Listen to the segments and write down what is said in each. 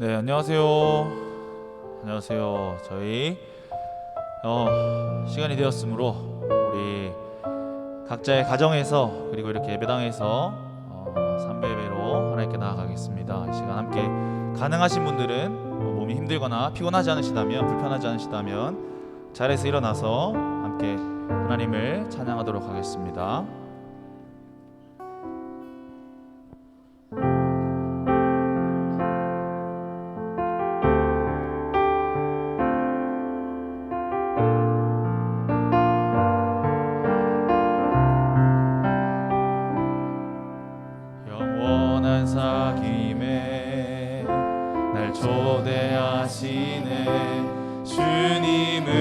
네, 안녕하세요. 안녕하세요. 저희 시간이 되었으므로 우리 각자의 가정에서 그리고 이렇게 예배당에서 삼배 예배로 하나님께 나아가겠습니다. 이 시간 함께 가능하신 분들은 몸이 힘들거나 피곤하지 않으시다면, 불편하지 않으시다면 자리에서 일어나서 함께 하나님을 찬양하도록 하겠습니다. 영원한 사귐에 날 초대하시네. 주님을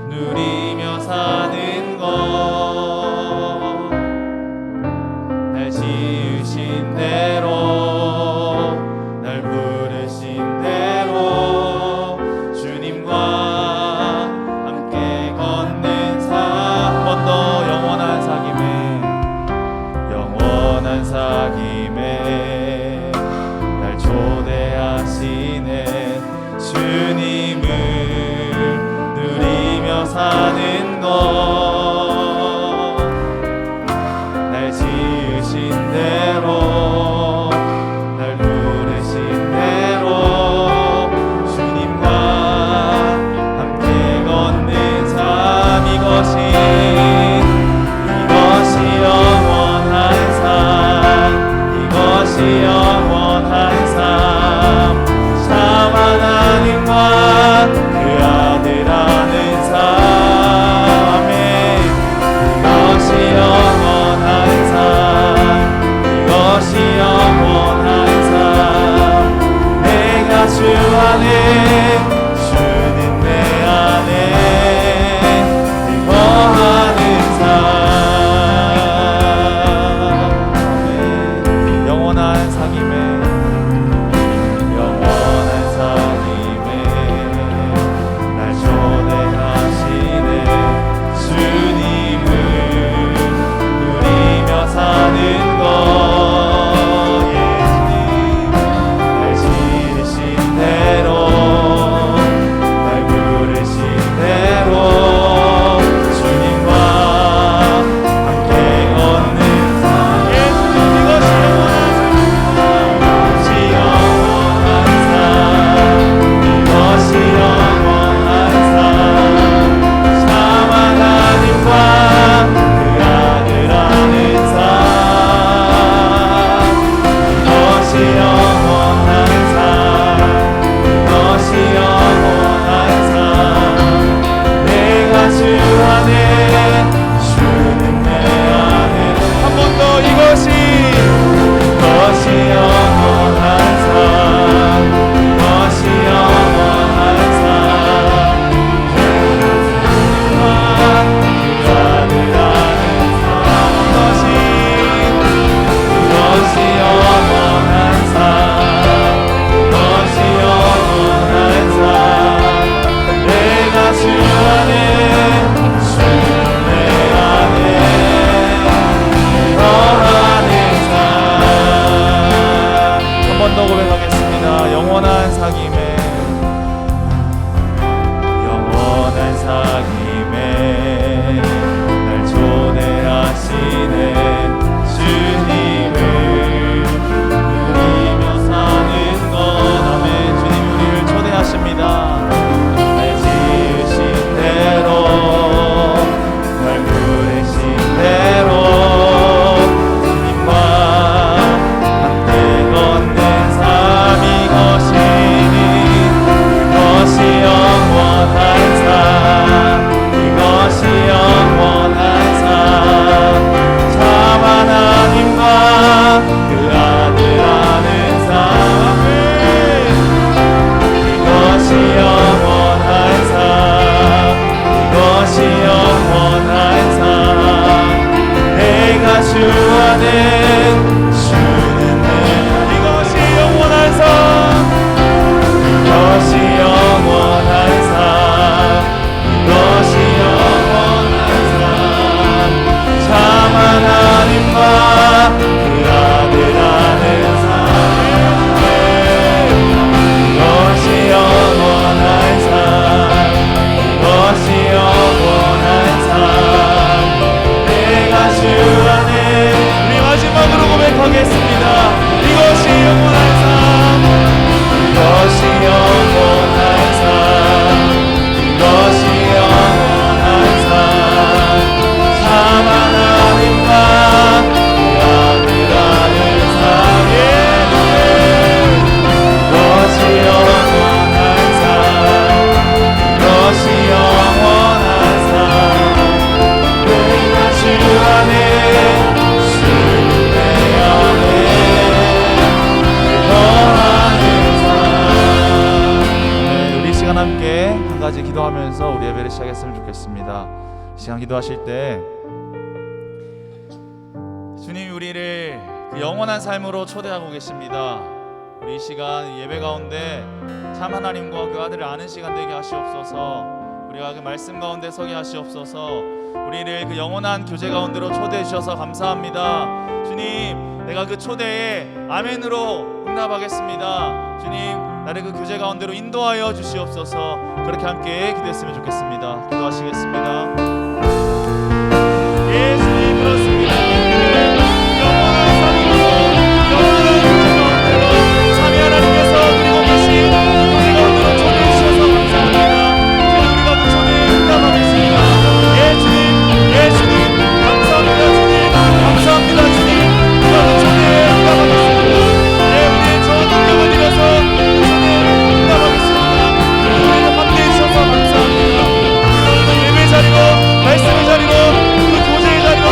누리며 사는 것, 날 지으신 대로, 날 부르신 대로 주님과 함께 걷는 삶. 한 번 더 영원한 사귐에 날 초대하시네. 주님을 누리며 사는 것, 시간 함께 한 가지 기도하면서 우리 예배를 시작했으면 좋겠습니다. 이 시간 기도하실 때 주님 우리를 그 영원한 삶으로 초대하고 계십니다. 우리 이 시간 예배 가운데 참 하나님과 그 아들을 아는 시간 되게 하시옵소서. 우리가 그 말씀 가운데 서게 하시옵소서. 우리를 그 영원한 교제 가운데로 초대해 주셔서 감사합니다. 주님, 내가 그 초대에 아멘으로 응답하겠습니다. 주님, 나를 그 교제 가운데로 인도하여 주시옵소서. 그렇게 함께 기도했으면 좋겠습니다. 기도하시겠습니다. 예수님, 그렇습니다. 영원한 삶으로, 영원한 교제 가운데로 참여 하나님께서 드리고 계신 교제 가운데로 초대해 주셔서 감사합니다. 우리가 그 초대에 응답하겠습니다. 예수님, 감사합니다. 주님, 감사합니다. 주님, 우리가 그 초대에 응답하겠습니다. 우리의 전 능력을 드려서 감사합니다. 예배 자리로 말씀의 자리로 그 교제의 자리로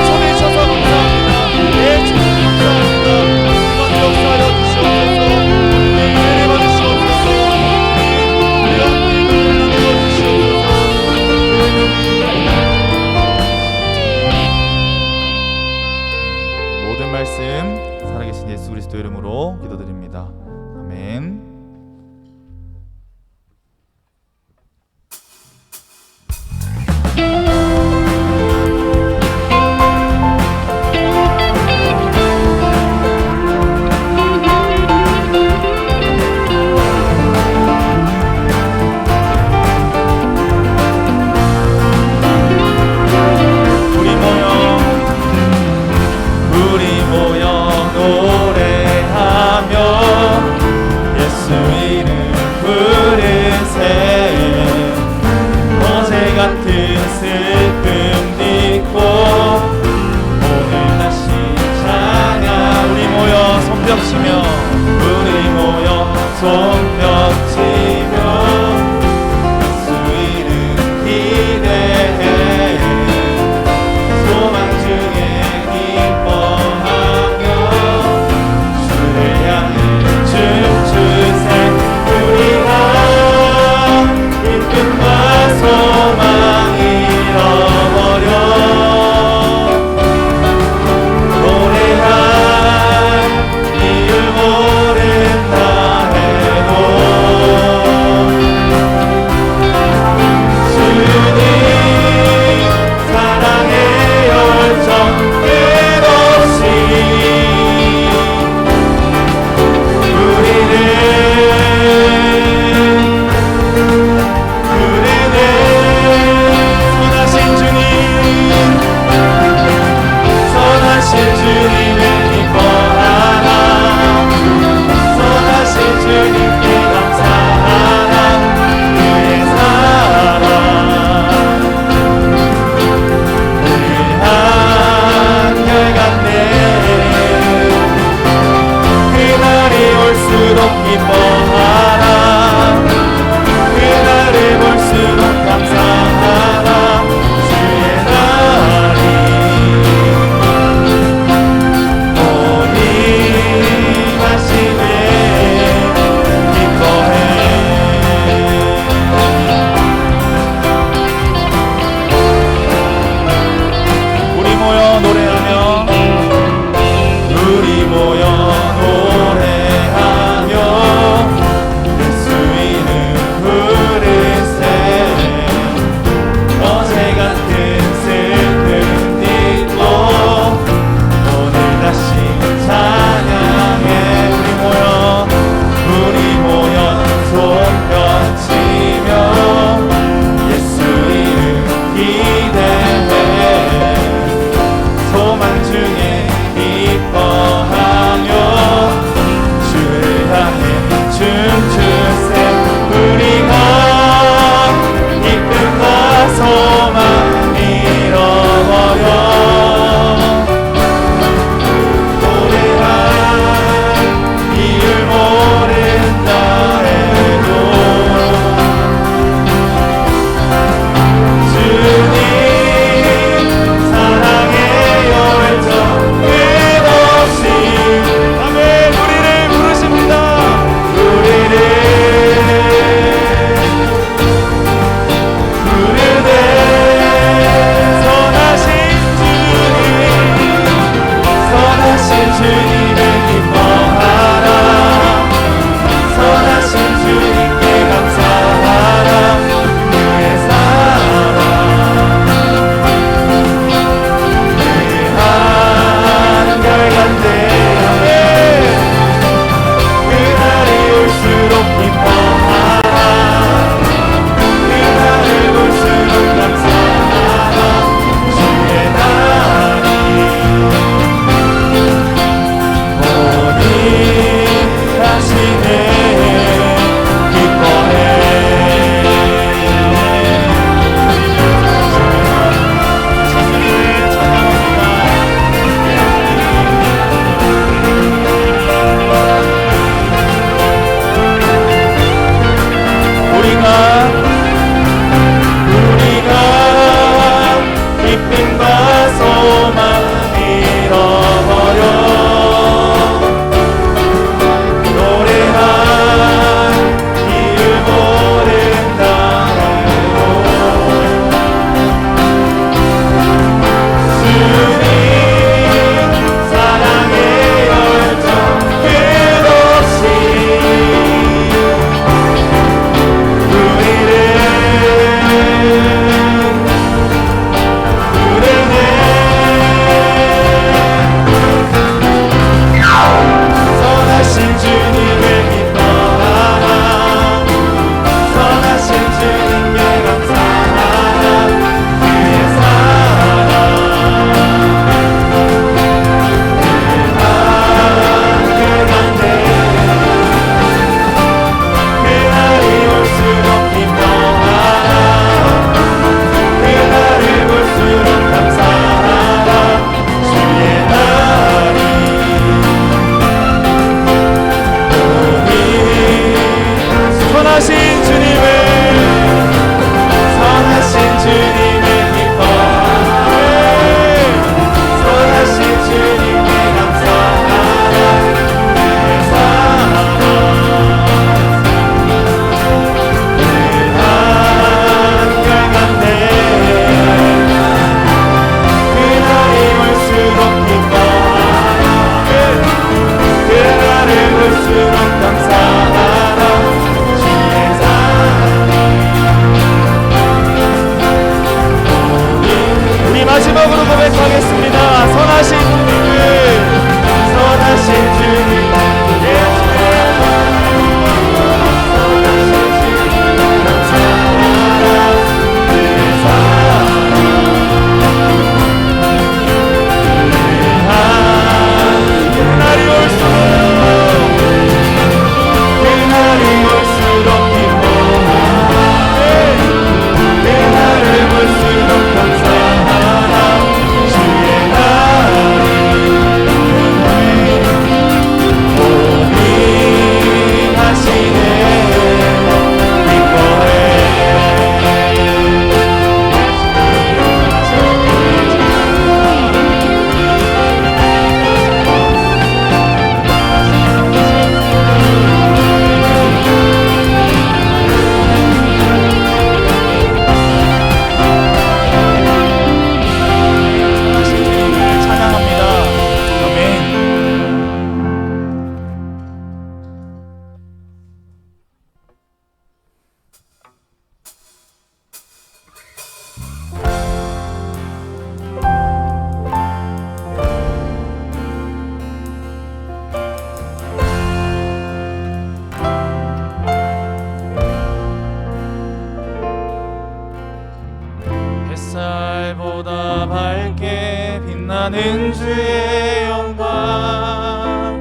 빛나는 주의 영광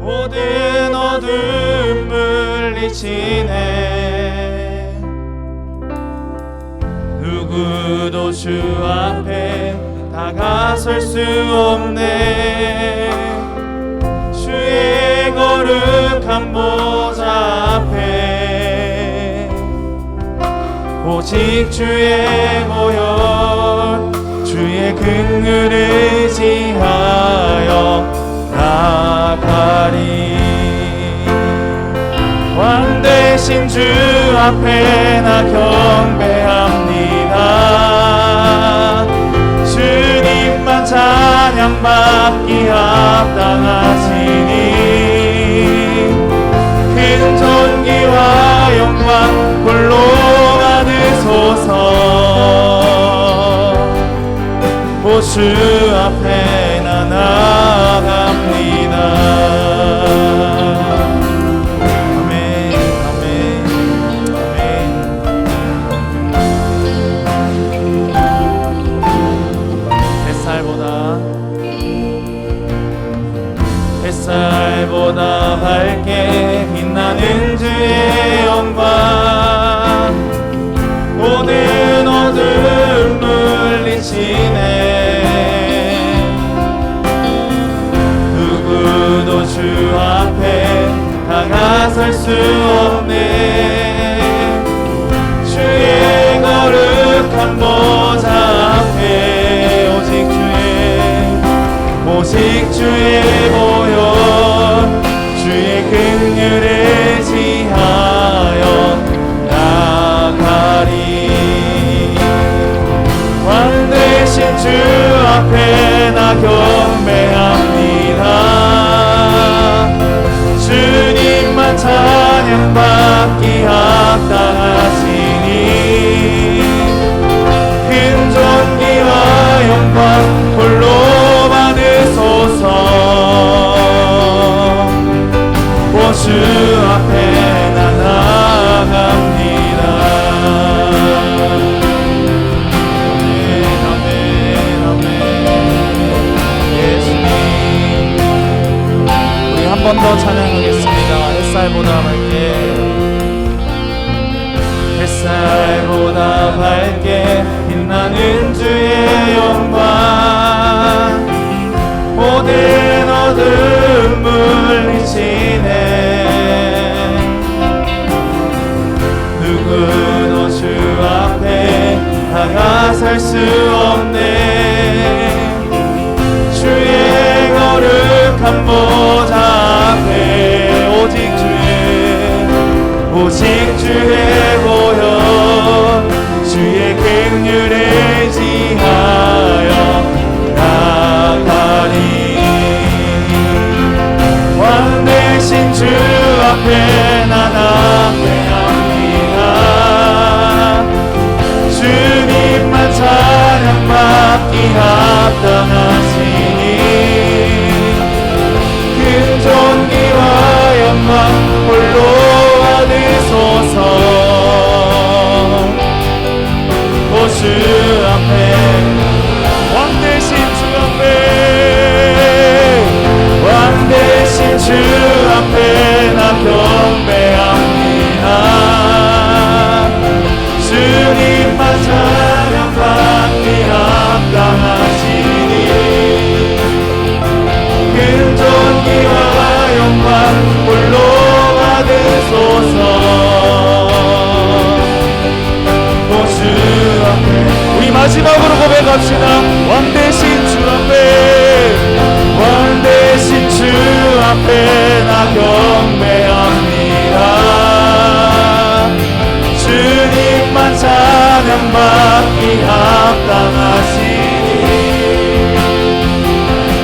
모든 어둠 물리치네. 누구도 주 앞에 다가설 수 없네. 주의 거룩한 보좌 앞에 오직 주의 보혈 주의 긍휼을 의지하여 나가리. 왕 되신 주 앞에 나 경배합니다. 주님만 찬양받기 합당하시니 큰 존귀와 영광 홀로 받으소서. 오 주 앞에 나 나아갑니다. 아멘 아멘 아멘. 햇살보다 밝게 빛나는 주의 영광 모든 어둠 물리치네. 누구도 주 앞에 다가설 수 없네. 주의 거룩한 보좌 앞에 오직 주의 보혈 주의 긍휼을 의지하여 나가리. 왕 되신 주 앞에 나 경배합니다. 주님만 찬양받기 합당하시니 큰 존귀와 영광 홀로 받으소서. 오 주 앞에 나 나아갑니다. 아멘 아멘 예수님. 우리 한 번 더 찬양하겠습니다. 햇살보다 밝게 햇살보다 밝게 빛나는 주의 영광 모든 어둠 물리치네. 누구도 주 앞에 다가설 수 없네. 주의 거룩한 보좌 앞에 오직 주의 보혈 주의 긍휼을 의지하여 나가리. 왕 되신 주 앞에 나 나아갑니다. 주님만 찬양받기 합당하시니 큰 존귀와 영광 홀로 받으소서. 오 주 앞에 왕 되신 주 앞에 왕 되신 주 앞에 나 경배합니다. 주님만 찬양받기 합당하시니 큰 존귀와 영광 홀로 받으소서. 오 주 앞에 우리 마지막으로 고백합시다. 왕 되신 주 앞에 왕 되신 주 앞에 나 경배합니다. 주님만 찬양받기 합당하시니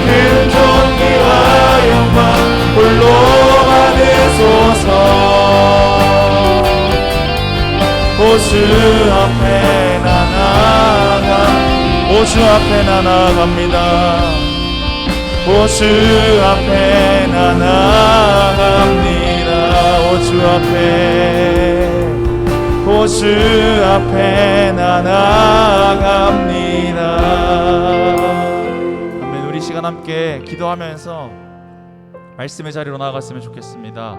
큰 존귀와 영광 홀로 받으소서. 오 주 앞에 나 나아가 오 주 앞에 나 나아갑니다. 오 주 앞에 나 나아갑니다. 오 주 앞에 오 주 앞에 나 나아갑니다. 시간 함께 기도하면서 말씀의 자리로 나아갔으면 좋겠습니다.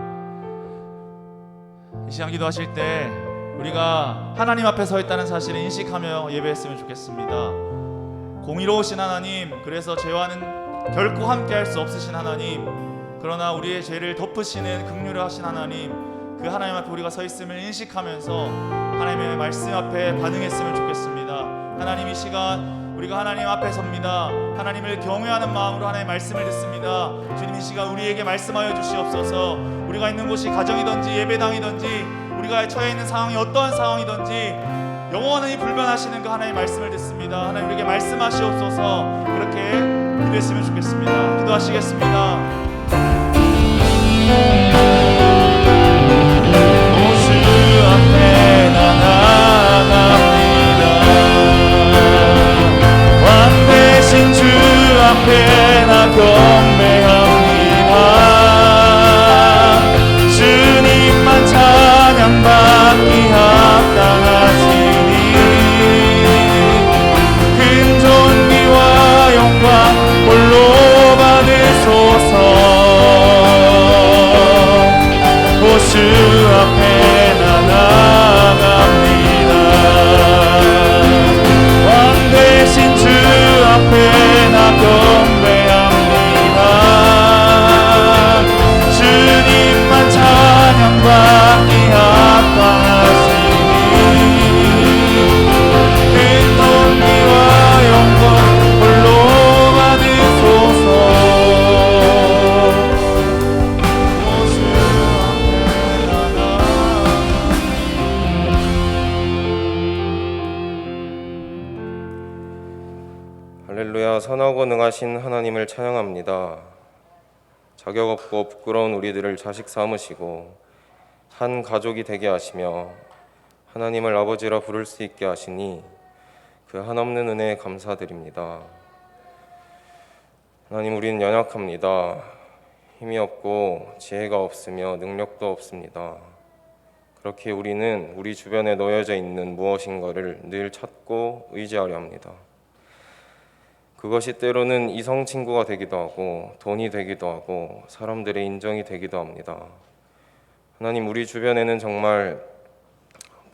이 시간 기도하실 때 우리가 하나님 앞에 서 있다는 사실을 인식하며 예배했으면 좋겠습니다. 공의로우신 하나님, 그래서 죄와는 결코 함께 할 수 없으신 하나님, 그러나 우리의 죄를 덮으시는 긍휼하신 하나님, 그 하나님 앞에 우리가 서 있음을 인식하면서 하나님의 말씀 앞에 반응했으면 좋겠습니다. 하나님, 이 시간 우리가 하나님 앞에 섭니다. 하나님을 경외하는 마음으로 하나님의 말씀을 듣습니다. 주님, 이 시간 우리에게 말씀하여 주시옵소서. 우리가 있는 곳이 가정이든지 예배당이든지 우리가 처해 있는 상황이 어떠한 상황이든지 영원히 불변하시는 그 하나님의 말씀을 듣습니다. 하나님, 우리에게 말씀하시옵소서. 그렇게 기도했으면 좋겠습니다. 기도하시겠습니다. 주 앞에 나아갑니다. 왕 대신 주 앞에 나 경배합니다. 주님만 찬양받기 합당하시니 큰 존귀와 영광 홀로 받으소서. 주 앞에 나 나아갑니다. 왕 대신 주 앞에 나 경배합니다. 주님만 찬양받기 합당하시니 큰 존귀와 영광 홀로 받으소서. 할렐루야. 선하고 능하신 하나님을 찬양합니다. 자격 없고 부끄러운 우리들을 자식 삼으시고 한 가족이 되게 하시며 하나님을 아버지라 부를 수 있게 하시니 그 한없는 은혜에 감사드립니다. 하나님, 우리는 연약합니다. 힘이 없고 지혜가 없으며 능력도 없습니다. 그렇게 우리는 우리 주변에 놓여져 있는 무엇인가를 늘 찾고 의지하려 합니다. 그것이 때로는 이성 친구가 되기도 하고 돈이 되기도 하고 사람들의 인정이 되기도 합니다. 하나님, 우리 주변에는 정말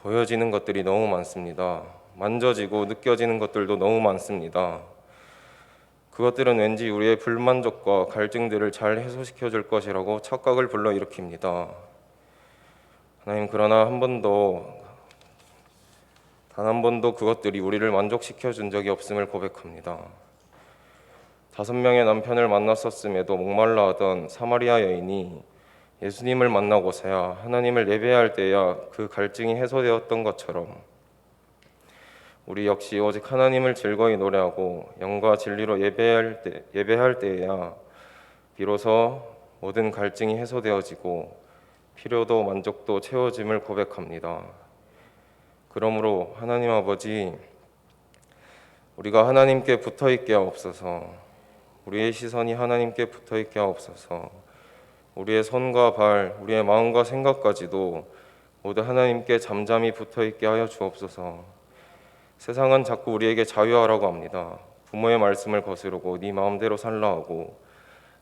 보여지는 것들이 너무 많습니다. 만져지고 느껴지는 것들도 너무 많습니다. 그것들은 왠지 우리의 불만족과 갈증들을 잘 해소시켜 줄 것이라고 착각을 불러일으킵니다. 하나님, 그러나 단 한 번도 그것들이 우리를 만족시켜 준 적이 없음을 고백합니다. 5명의 남편을 만났었음에도 목말라 하던 사마리아 여인이 예수님을 만나고서야 하나님을 예배할 때야 그 갈증이 해소되었던 것처럼 우리 역시 오직 하나님을 즐거이 노래하고 영과 진리로 예배할 때야 비로소 모든 갈증이 해소되어지고 필요도 만족도 채워짐을 고백합니다. 그러므로 하나님 아버지, 우리가 하나님께 붙어있게 하옵소서. 우리의 시선이 하나님께 붙어있게 하옵소서. 우리의 손과 발, 우리의 마음과 생각까지도 모두 하나님께 잠잠히 붙어있게 하여 주옵소서. 세상은 자꾸 우리에게 자유하라고 합니다. 부모의 말씀을 거스르고 네 마음대로 살라 하고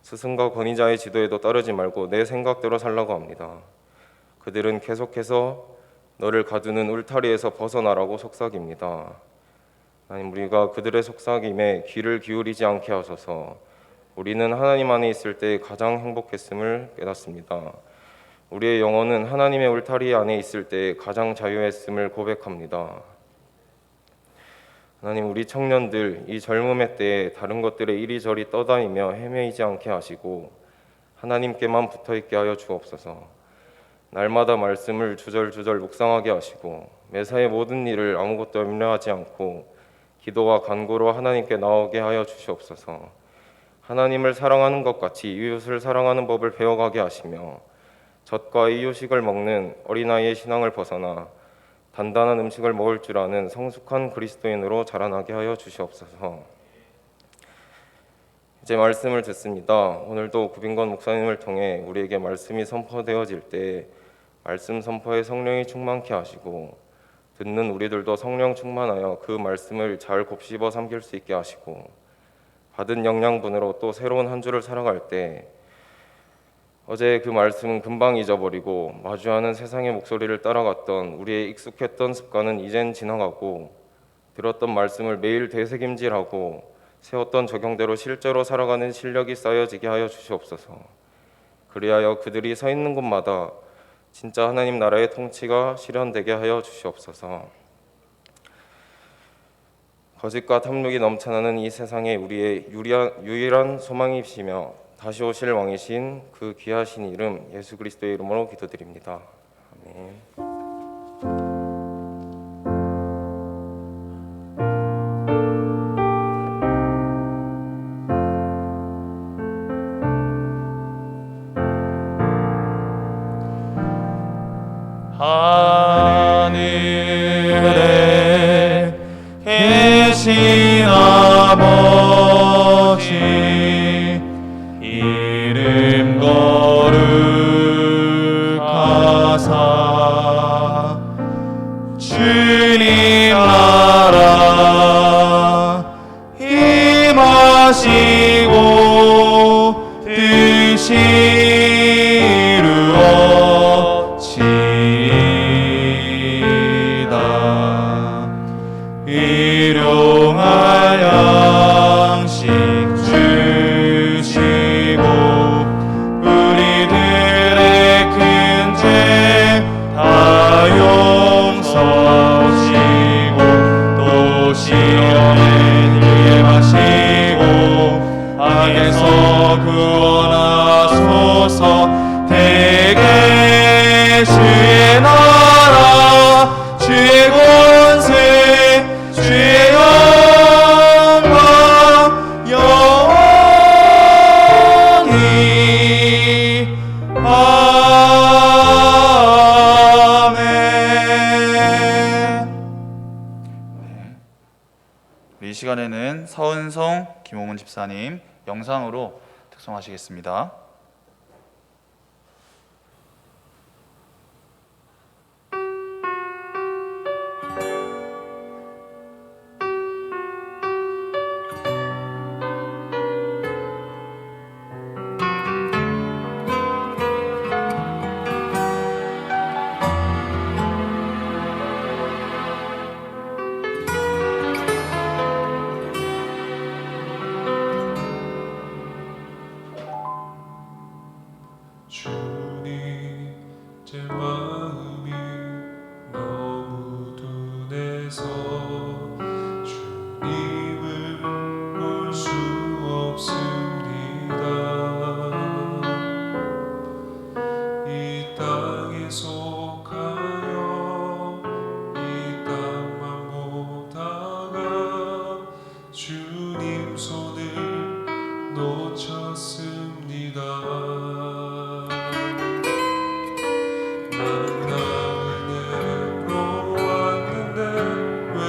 스승과 권위자의 지도에도 따르지 말고 내 생각대로 살라고 합니다. 그들은 계속해서 너를 가두는 울타리에서 벗어나라고 속삭입니다. 하나님, 우리가 그들의 속삭임에 귀를 기울이지 않게 하소서. 우리는 하나님 안에 있을 때 가장 행복했음을 깨닫습니다. 우리의 영혼은 하나님의 울타리 안에 있을 때 가장 자유했음을 고백합니다. 하나님, 우리 청년들 이 젊음의 때에 다른 것들에 이리저리 떠다니며 헤매이지 않게 하시고 하나님께만 붙어있게 하여 주옵소서. 날마다 말씀을 주절주절 묵상하게 하시고 매사의 모든 일을 아무것도 염려하지 않고 기도와 간구로 하나님께 나오게 하여 주시옵소서. 하나님을 사랑하는 것 같이 이웃을 사랑하는 법을 배워가게 하시며 젖과 이유식을 먹는 어린아이의 신앙을 벗어나 단단한 음식을 먹을 줄 아는 성숙한 그리스도인으로 자라나게 하여 주시옵소서. 이제 말씀을 듣습니다. 오늘도 구빈건 목사님을 통해 우리에게 말씀이 선포되어질 때 말씀 선포에 성령이 충만케 하시고 듣는 우리들도 성령 충만하여 그 말씀을 잘 곱씹어 삼킬 수 있게 하시고 받은 영양분으로 또 새로운 한 주를 살아갈 때 어제 그 말씀은 금방 잊어버리고 마주하는 세상의 목소리를 따라갔던 우리의 익숙했던 습관은 이젠 지나가고 들었던 말씀을 매일 되새김질하고 세웠던 적용대로 실제로 살아가는 실력이 쌓여지게 하여 주시옵소서. 그리하여 그들이 서 있는 곳마다 진짜 하나님 나라의 통치가 실현되게 하여 주시옵소서. 거짓과 탐욕이 넘쳐나는 이 세상에 우리의 유일한 소망이시며 다시 오실 왕이신 그 귀하신 이름 예수 그리스도의 이름으로 기도드립니다. 아멘. 하늘에 계신 아버지 이름 거룩하사 주님 나라 임하시고 뜻이 이루어지이다. 일용할 양식 주시고 우리들의 큰 죄 다 용서하시고 또 시험에 들게 마시고 악에서 구원하소서. 대개 주의 나라 주의 권세 주의 영광 영원히 아멘. 이 시간에는 서은성 김호문 집사님 영상으로 특송하시겠습니다. 주님 제 마음이 너무 둔해서 주님을 볼 수 없으리다. 이 땅에 속하여 이 땅만 보다가 주님 손을 놓쳤습니다. 만나은혜로 왔는데 왜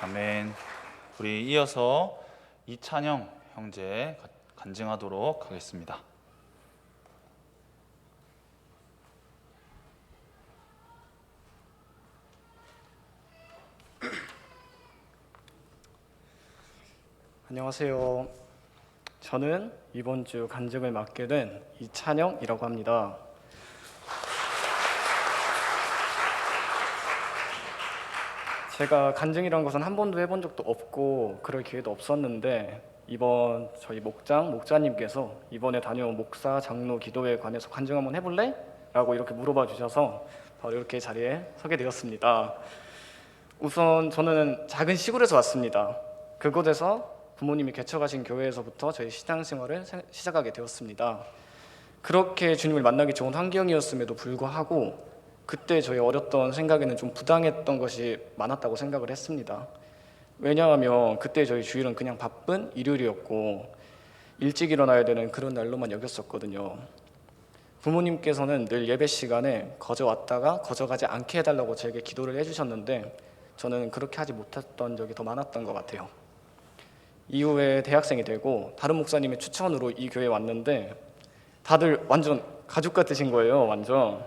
아멘. 우리 이어서 이찬영 형제 간증하도록 하겠습니다. 안녕하세요. 저는 이번 주 간증을 맡게 된 이찬영이라고 합니다. 제가 간증이란 것은 한 번도 해본 적도 없고 그럴 기회도 없었는데 이번 저희 목자님께서 이번에 다녀온 목사 장로 기도회에 관해서 간증 한번 해볼래? 라고 이렇게 물어봐 주셔서 바로 이렇게 자리에 서게 되었습니다. 우선 저는 작은 시골에서 왔습니다. 그곳에서 부모님이 개척하신 교회에서부터 저희 신앙생활을 시작하게 되었습니다. 그렇게 주님을 만나기 좋은 환경이었음에도 불구하고 그때 저희 어렸던 생각에는 좀 부당했던 것이 많았다고 생각을 했습니다. 왜냐하면 그때 저희 주일은 그냥 바쁜 일요일이었고 일찍 일어나야 되는 그런 날로만 여겼었거든요. 부모님께서는 늘 예배 시간에 거저 왔다가 거저 가지 않게 해달라고 저에게 기도를 해주셨는데 저는 그렇게 하지 못했던 적이 더 많았던 것 같아요. 이후에 대학생이 되고 다른 목사님의 추천으로 이 교회에 왔는데 다들 완전 가족 같으신 거예요. 완전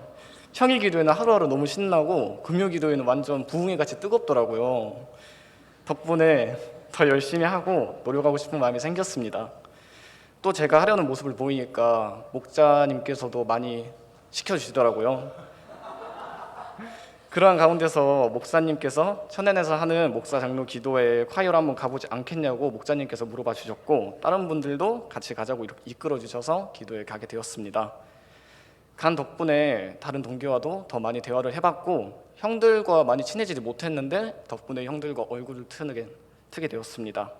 평일 기도회는 하루하루 너무 신나고 금요 기도회는 완전 부흥회같이 뜨겁더라고요. 덕분에 더 열심히 하고 노력하고 싶은 마음이 생겼습니다. 또 제가 하려는 모습을 보이니까 목자님께서도 많이 시켜주시더라고요. 그러한 가운데서 목사님께서 천안에서 하는 목사 장로 기도회에 콰이어를 한번 가보지 않겠냐고 목자님께서 물어봐 주셨고 다른 분들도 같이 가자고 이렇게 이끌어 주셔서 기도회에 가게 되었습니다. 간 덕분에 다른 동기와도 더 많이 대화를 해봤고 형들과 많이 친해지지 못했는데 덕분에 형들과 얼굴을 트게 되었습니다.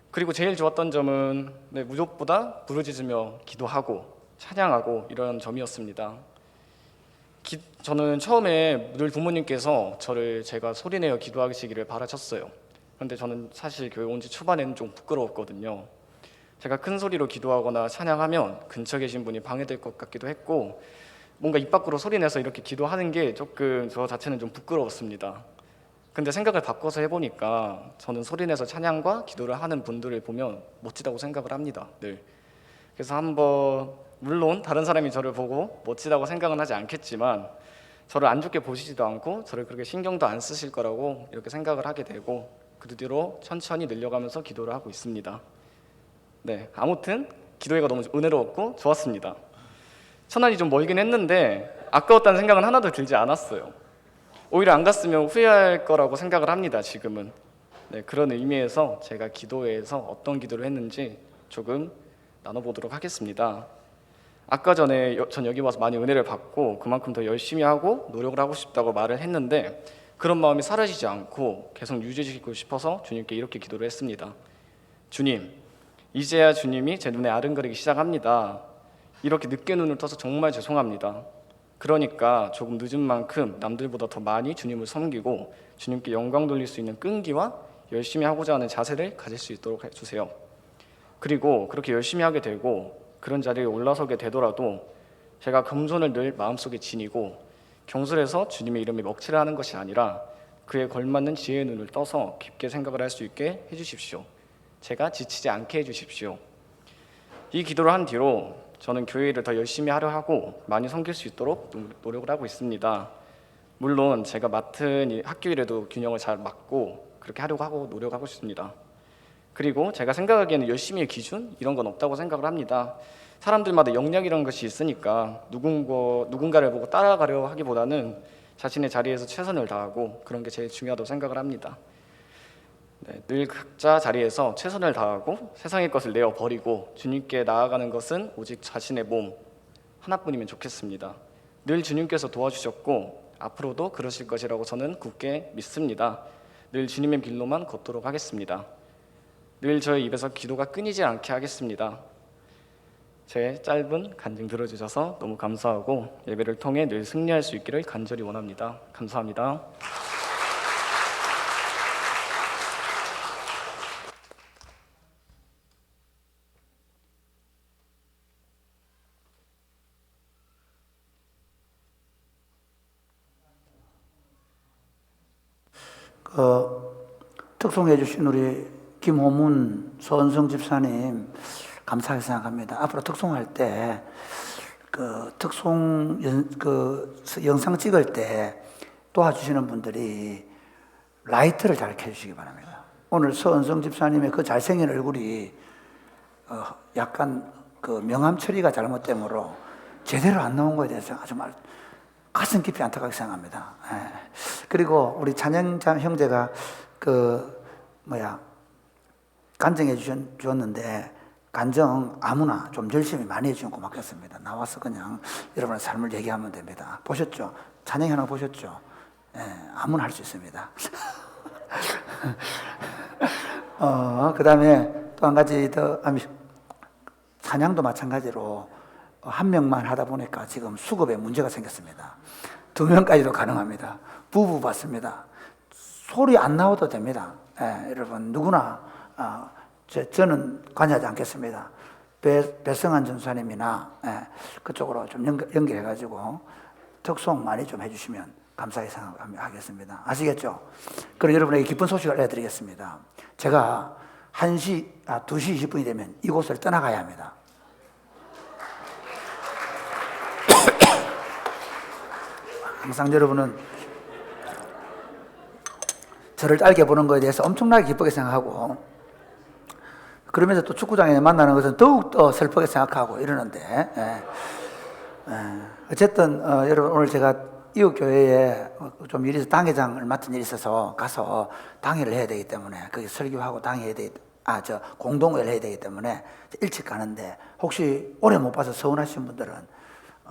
그리고 제일 좋았던 점은 무엇보다 부르짖으며 기도하고 찬양하고 이런 점이었습니다. 저는 처음에 늘 부모님께서 제가 소리내어 기도하시기를 바라셨어요. 그런데 저는 사실 교회 온 지 초반에는 좀 부끄러웠거든요. 제가 큰 소리로 기도하거나 찬양하면 근처에 계신 분이 방해될 것 같기도 했고 뭔가 입 밖으로 소리내서 이렇게 기도하는 게 조금 저 자체는 좀 부끄러웠습니다. 근데 생각을 바꿔서 해보니까 저는 소리내서 찬양과 기도를 하는 분들을 보면 멋지다고 생각을 합니다. 늘. 그래서 한번 물론 다른 사람이 저를 보고 멋지다고 생각은 하지 않겠지만 저를 안 좋게 보시지도 않고 저를 그렇게 신경도 안 쓰실 거라고 이렇게 생각을 하게 되고 그 뒤로 천천히 늘려가면서 기도를 하고 있습니다. 아무튼 기도회가 너무 은혜로웠고 좋았습니다. 천안이 좀 멀긴 했는데 아까웠다는 생각은 하나도 들지 않았어요. 오히려 안 갔으면 후회할 거라고 생각을 합니다. 지금은. 그런 의미에서 제가 기도회에서 어떤 기도를 했는지 조금 나눠보도록 하겠습니다. 아까 전에 전 여기 와서 많이 은혜를 받고 그만큼 더 열심히 하고 노력을 하고 싶다고 말을 했는데 그런 마음이 사라지지 않고 계속 유지시키고 싶어서 주님께 이렇게 기도를 했습니다. 주님, 이제야 주님이 제 눈에 아른거리기 시작합니다. 이렇게 늦게 눈을 떠서 정말 죄송합니다. 그러니까 조금 늦은 만큼 남들보다 더 많이 주님을 섬기고 주님께 영광 돌릴 수 있는 끈기와 열심히 하고자 하는 자세를 가질 수 있도록 해주세요. 그리고 그렇게 열심히 하게 되고 그런 자리에 올라서게 되더라도 제가 겸손을 늘 마음속에 지니고 경솔해서 주님의 이름에 먹칠을 하는 것이 아니라 그에 걸맞는 지혜의 눈을 떠서 깊게 생각을 할 수 있게 해주십시오. 제가 지치지 않게 해주십시오. 이 기도를 한 뒤로 저는 교회를 더 열심히 하려 하고 많이 섬길 수 있도록 노력을 하고 있습니다. 물론 제가 맡은 학교 일에도 균형을 잘 맞고 그렇게 하려고 하고 노력하고 싶습니다. 그리고 제가 생각하기에는 열심히의 기준 이런 건 없다고 생각을 합니다. 사람들마다 역량이라는 것이 있으니까 누군가를 보고 따라가려 하기보다는 자신의 자리에서 최선을 다하고 그런 게 제일 중요하다고 생각을 합니다. 네, 늘 각자 자리에서 최선을 다하고 세상의 것을 내어 버리고 주님께 나아가는 것은 오직 자신의 몸 하나뿐이면 좋겠습니다. 늘 주님께서 도와주셨고 앞으로도 그러실 것이라고 저는 굳게 믿습니다. 늘 주님의 길로만 걷도록 하겠습니다. 늘 저의 입에서 기도가 끊이지 않게 하겠습니다. 제 짧은 간증 들어주셔서 너무 감사하고 예배를 통해 늘 승리할 수 있기를 간절히 원합니다. 감사합니다. 특송해 주신 우리 김호문 서은성 집사님 감사하게 생각합니다. 앞으로 특송할 때 특송 영상 찍을 때 도와주시는 분들이 라이트를 잘 켜주시기 바랍니다. 오늘 서은성 집사님의 그 잘생긴 얼굴이 약간 명암 처리가 잘못됨으로 제대로 안 나온 거에 대해서 정말 가슴 깊이 안타깝게 생각합니다. 그리고 우리 찬영 형제가 간증해 주었는데 간증 아무나 좀 열심히 많이 해주면 고맙겠습니다. 나와서 그냥 여러분의 삶을 얘기하면 됩니다. 보셨죠? 찬영 하나 보셨죠? 아무나 할 수 있습니다. 그 다음에 또 한 가지 더 찬양도 마찬가지로 한 명만 하다 보니까 지금 수급에 문제가 생겼습니다. 2명까지도 가능합니다. 부부 받습니다. 소리 안 나와도 됩니다. 여러분 누구나 저는 관여하지 않겠습니다. 배성환 전사님이나 그쪽으로 좀 연결해가지고 특송 많이 좀 해주시면 감사히 생각하겠습니다. 아시겠죠? 그럼 여러분에게 기쁜 소식을 알려드리겠습니다. 제가 2시 20분이 되면 이곳을 떠나가야 합니다. 항상 여러분은 저를 알게 보는 것에 대해서 엄청나게 기쁘게 생각하고 그러면서 또 축구장에 만나는 것은 더욱더 슬프게 생각하고 이러는데 어쨌든 여러분 오늘 제가 이웃교회에 좀 일이 당회장을 맡은 일이 있어서 가서 당회를 해야 되기 때문에 거기 설교하고 당회해야 되기 공동회를 해야 되기 때문에 일찍 가는데 혹시 오래 못 봐서 서운하신 분들은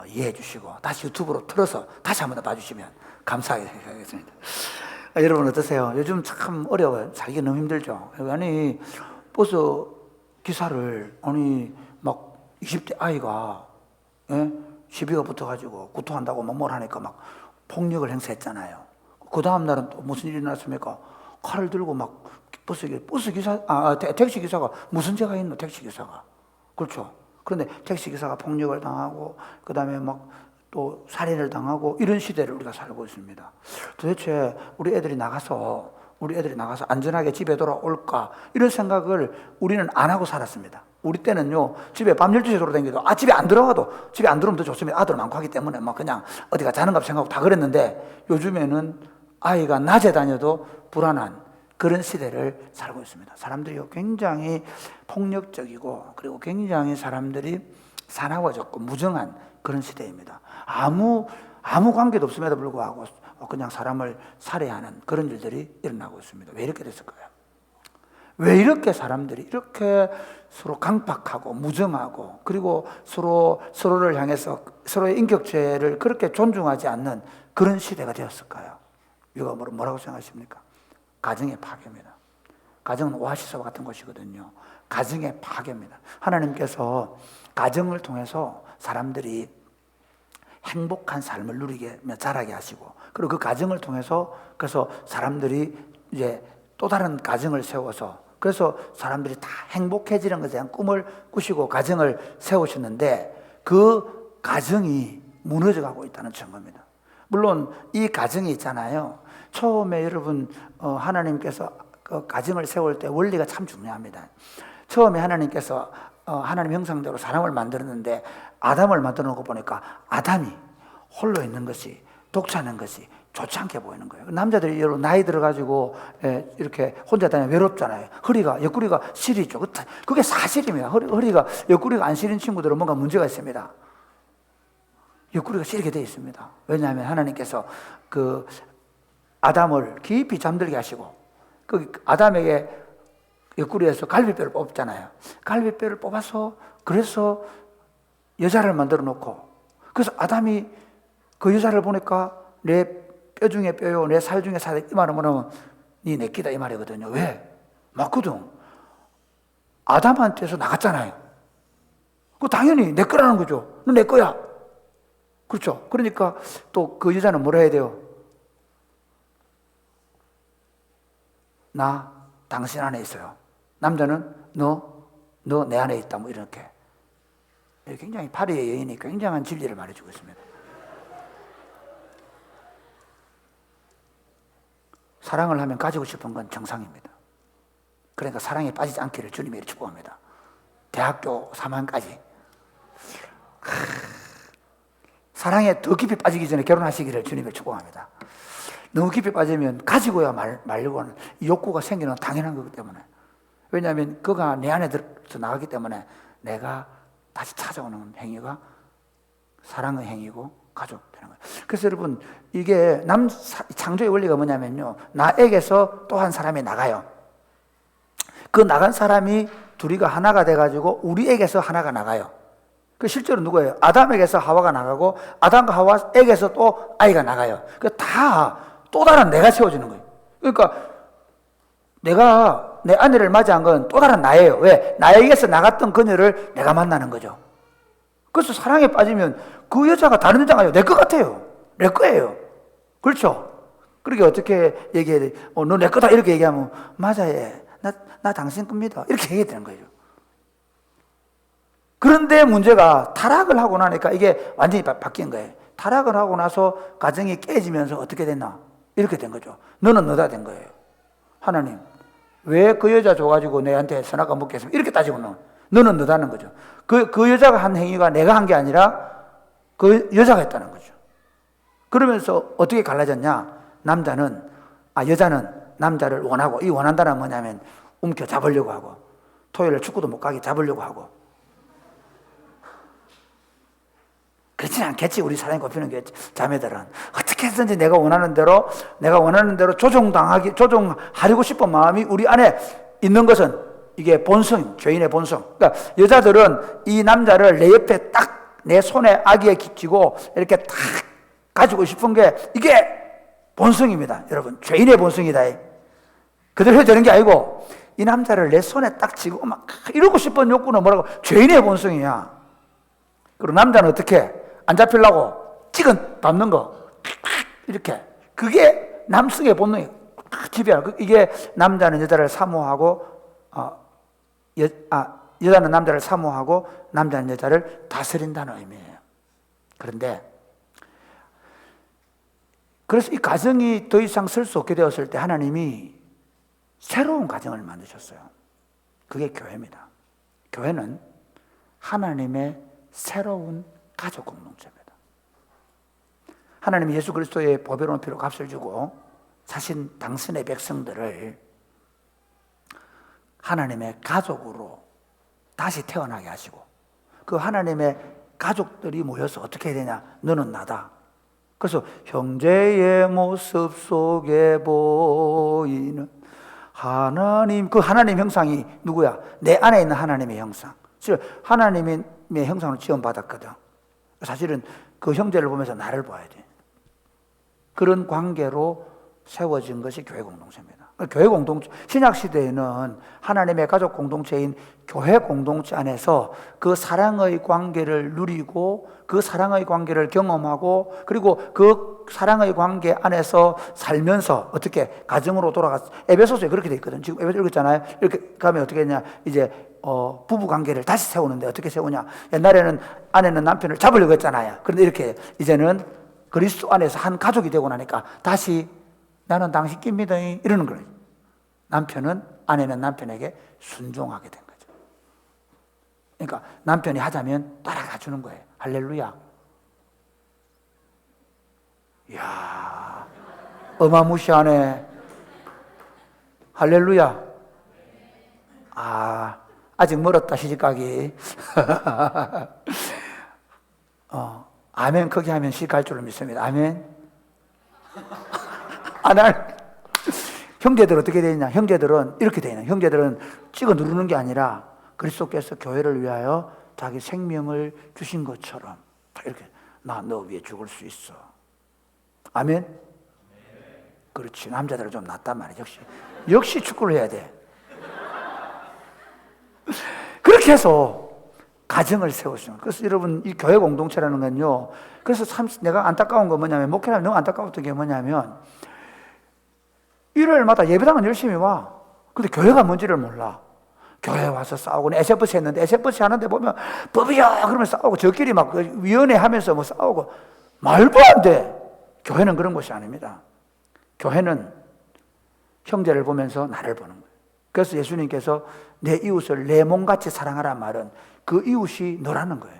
이해해 주시고 다시 유튜브로 틀어서 다시 한번 더 봐주시면 감사하게 생각하겠습니다. 여러분 어떠세요? 요즘 참 어려워요. 살기 너무 힘들죠. 아니 버스 기사를 막 20대 아이가 시비가 붙어가지고 구토한다고 뭘 하니까 막 폭력을 행사했잖아요. 그 다음 날은 또 무슨 일이 났습니까? 칼을 들고 막 택시 기사가 무슨 죄가 있노? 택시 기사가 그렇죠. 그런데 택시 기사가 폭력을 당하고 그 다음에 막 또 살인을 당하고 이런 시대를 우리가 살고 있습니다. 도대체 우리 애들이 나가서 안전하게 집에 돌아올까 이런 생각을 우리는 안 하고 살았습니다. 우리 때는요 집에 밤 12시에 돌아다니도 집에 안 들어오면 더 좋습니다. 아들 많고 하기 때문에 막 그냥 어디가 자는가 생각하고 다 그랬는데 요즘에는 아이가 낮에 다녀도 불안한 그런 시대를 살고 있습니다. 사람들이 굉장히 폭력적이고 그리고 굉장히 사람들이 사나워졌고 무정한 그런 시대입니다. 아무 관계도 없음에도 불구하고 그냥 사람을 살해하는 그런 일들이 일어나고 있습니다. 왜 이렇게 됐을까요? 왜 이렇게 사람들이 이렇게 서로 강박하고 무정하고 그리고 서로를 향해서 서로의 인격체를 그렇게 존중하지 않는 그런 시대가 되었을까요? 이거 뭐라고 생각하십니까? 가정의 파괴입니다. 가정은 오아시스와 같은 것이거든요. 가정의 파괴입니다. 하나님께서 가정을 통해서 사람들이 행복한 삶을 누리게 자라게 하시고 그리고 그 가정을 통해서 그래서 사람들이 이제 또 다른 가정을 세워서 그래서 사람들이 다 행복해지는 것에 대한 꿈을 꾸시고 가정을 세우셨는데 그 가정이 무너져가고 있다는 증거입니다. 물론 이 가정이 있잖아요. 처음에 여러분 하나님께서 그 가정을 세울 때 원리가 참 중요합니다. 처음에 하나님께서 하나님 형상대로 사람을 만들었는데 아담을 만들어 놓고 보니까 아담이 홀로 있는 것이 독차는 것이 좋지 않게 보이는 거예요. 남자들이 여러 나이 들어가지고 이렇게 혼자 다니면 외롭잖아요. 옆구리가 시리죠. 그게 사실입니다. 허리가 옆구리가 안 시린 친구들은 뭔가 문제가 있습니다. 옆구리가 시리게 되어 있습니다. 왜냐하면 하나님께서 그 아담을 깊이 잠들게 하시고 그 아담에게 옆구리에서 갈비뼈를 뽑잖아요. 갈비뼈를 뽑아서 그래서 여자를 만들어 놓고 그래서 아담이 그 여자를 보니까 내 뼈 중에 뼈요, 내 살 중에 살, 이 말은 뭐냐면 니 내 끼다 이 말이거든요. 왜? 맞거든. 아담한테서 나갔잖아요. 그 당연히 내 거라는 거죠. 너 내 거야. 그렇죠. 그러니까 또 그 여자는 뭐라 해야 돼요? 나 당신 안에 있어요. 남자는 너 내 안에 있다. 뭐 이렇게. 굉장히 파리의 여인이 굉장한 진리를 말해주고 있습니다. 사랑을 하면 가지고 싶은 건 정상입니다. 그러니까 사랑에 빠지지 않기를 주님이 축복합니다. 대학교 3학년까지 사랑에 더 깊이 빠지기 전에 결혼하시기를 주님이 축복합니다. 너무 깊이 빠지면 가지고야 말려고는 욕구가 생기는 당연한 거기 때문에. 왜냐하면 그가 내 안에 들어서 나가기 때문에 내가 다시 찾아오는 행위가 사랑의 행위고 가족 되는 거예요. 그래서 여러분 이게 창조의 원리가 뭐냐면요, 나에게서 또 한 사람이 나가요. 그 나간 사람이 둘이가 하나가 돼가지고 우리에게서 하나가 나가요. 그 실제로 누구예요? 아담에게서 하와가 나가고 아담과 하와에게서 또 아이가 나가요. 그 다 또 다른 내가 세워지는 거예요. 그러니까 내가 내 아내를 맞이한 건 또 다른 나예요. 왜? 나에게서 나갔던 그녀를 내가 만나는 거죠. 그래서 사랑에 빠지면 그 여자가 다른 여자가 아니고 내 것 같아요. 내 거예요. 그렇죠? 그렇게 어떻게 얘기해야 돼? 너 내 거다 이렇게 얘기하면 맞아, 예. 나 당신 겁니다. 이렇게 얘기해야 되는 거죠. 그런데 문제가 타락을 하고 나니까 이게 완전히 바뀐 거예요. 타락을 하고 나서 가정이 깨지면서 어떻게 됐나? 이렇게 된 거죠. 너는 너다 된 거예요. 하나님, 왜 그 여자 줘가지고 내한테 선악과 먹게 했으면 이렇게 따지고는 너는 너다는 거죠. 그 여자가 한 행위가 내가 한 게 아니라 그 여자가 했다는 거죠. 그러면서 어떻게 갈라졌냐? 여자는 남자를 원하고, 이 원한다는 뭐냐면 움켜 잡으려고 하고, 토요일에 축구도 못 가게 잡으려고 하고. 그렇지는 않겠지. 우리 사랑이 꼽히는 게 자매들은 어떻게 해서든지 내가 원하는 대로 조종하려고 싶은 마음이 우리 안에 있는 것은 이게 본성, 죄인의 본성. 그러니까 여자들은 이 남자를 내 옆에 딱 내 손에 아기에 쥐고 이렇게 딱 가지고 싶은 게 이게 본성입니다. 여러분, 죄인의 본성이다. 그대로 해도 되는 게 아니고 이 남자를 내 손에 딱 쥐고 막 이러고 싶은 욕구는 뭐라고? 죄인의 본성이야. 그리고 남자는 어떻게? 안 잡히려고 찍은 밟는 거 이렇게. 그게 남성의 본능이에요. 지배하는. 이게 남자는 여자를 사모하고 여자는 남자를 사모하고 남자는 여자를 다스린다는 의미예요. 그런데 그래서 이 가정이 더 이상 설 수 없게 되었을 때 하나님이 새로운 가정을 만드셨어요. 그게 교회입니다. 교회는 하나님의 새로운 가족 공동체입니다. 하나님이 예수 그리스도의 보배로운 피로 값을 주고 당신의 백성들을 하나님의 가족으로 다시 태어나게 하시고, 그 하나님의 가족들이 모여서 어떻게 해야 되냐? 너는 나다. 그래서 형제의 모습 속에 보이는 하나님, 그 하나님 형상이 누구야? 내 안에 있는 하나님의 형상. 하나님의 형상으로 지원받았거든. 사실은 그 형제를 보면서 나를 봐야 돼. 그런 관계로 세워진 것이 교회 공동체입니다. 교회 공동체, 신약 시대에는 하나님의 가족 공동체인 교회 공동체 안에서 그 사랑의 관계를 누리고 그 사랑의 관계를 경험하고 그리고 그 사랑의 관계 안에서 살면서 어떻게 가정으로 돌아갔어. 에베소서에 그렇게 돼 있거든. 지금 에베소 읽었잖아요. 이렇게 가면 어떻게 했냐? 이제 부부 관계를 다시 세우는데 어떻게 세우냐? 옛날에는 아내는 남편을 잡으려고 했잖아요. 그런데 이렇게 이제는 그리스도 안에서 한 가족이 되고 나니까 다시 나는 당신 깁니다 이러는 거예요. 아내는 남편에게 순종하게 된 거죠. 그러니까 남편이 하자면 따라가 주는 거예요. 할렐루야. 이야, 어마무시하네. 할렐루야. 아직 멀었다, 시집가기. 아멘 크게 하면 시집갈 줄로 믿습니다. 아멘. 형제들 어떻게 되느냐? 형제들은 이렇게 되느냐? 형제들은 찍어 누르는 게 아니라 그리스도께서 교회를 위하여 자기 생명을 주신 것처럼 이렇게 나 너 위해 죽을 수 있어. 아멘. 그렇지. 남자들은 좀 낫단 말이야. 역시 축구를 해야 돼. 그렇게 해서 가정을 세웠어요. 그래서 여러분 이 교회 공동체라는 건요. 그래서 참 내가 안타까운 건 뭐냐면 목회라면 너무 안타까웠던 게 뭐냐면 일요일마다 예배당은 열심히 와. 근데 교회가 뭔지를 몰라. 교회 와서 싸우고 에세버스 했는데 에세버스 하는데 보면 법이야 그러면 싸우고 저끼리 막 위원회 하면서 뭐 싸우고 말도 안 돼. 교회는 그런 곳이 아닙니다. 교회는 형제를 보면서 나를 보는 거예요. 그래서 예수님께서 내 이웃을 내 몸같이 사랑하라는 말은 그 이웃이 너라는 거예요.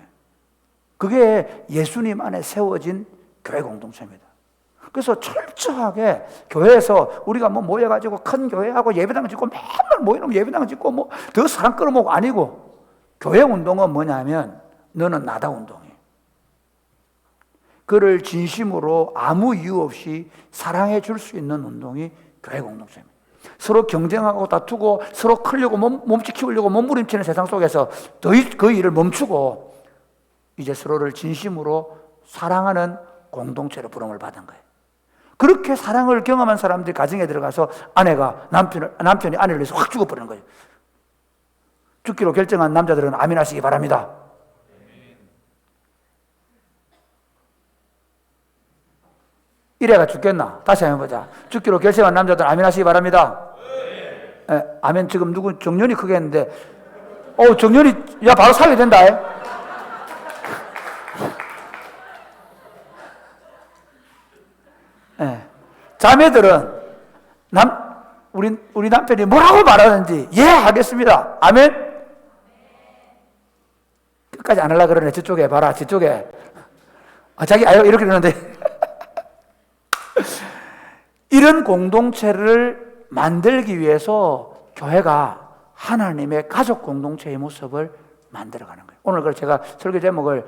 그게 예수님 안에 세워진 교회 공동체입니다. 그래서 철저하게 교회에서 우리가 뭐 모여가지고 큰 교회하고 예배당 짓고 맨날 모이면 예배당 짓고 뭐 더 사람 끌어모으고 아니고 교회 운동은 뭐냐면 너는 나다 운동이에요. 그를 진심으로 아무 이유 없이 사랑해 줄 수 있는 운동이 교회 공동체입니다. 서로 경쟁하고 다투고 서로 크려고 몸치 키우려고 몸부림치는 세상 속에서 그 일을 멈추고 이제 서로를 진심으로 사랑하는 공동체로 부름을 받은 거예요. 그렇게 사랑을 경험한 사람들이 가정에 들어가서 아내가 남편이 아내를 위해서 확 죽어버리는 거예요. 죽기로 결정한 남자들은 아멘 하시기 바랍니다. 이래가 죽겠나? 다시 한번 보자. 죽기로 결정한 남자들은 아멘 하시기 바랍니다. 아멘. 지금 누구 정년이 크게 했는데 정년이 야 바로 살게 된다. 자매들은 우리 남편이 뭐라고 말하는지 예 하겠습니다. 아멘. 끝까지 안 하려고 그러네. 저쪽에 봐라. 저쪽에 자기 이렇게 그러는데 이런 공동체를 만들기 위해서 교회가 하나님의 가족 공동체의 모습을 만들어가는 거예요. 오늘 제가 설교 제목을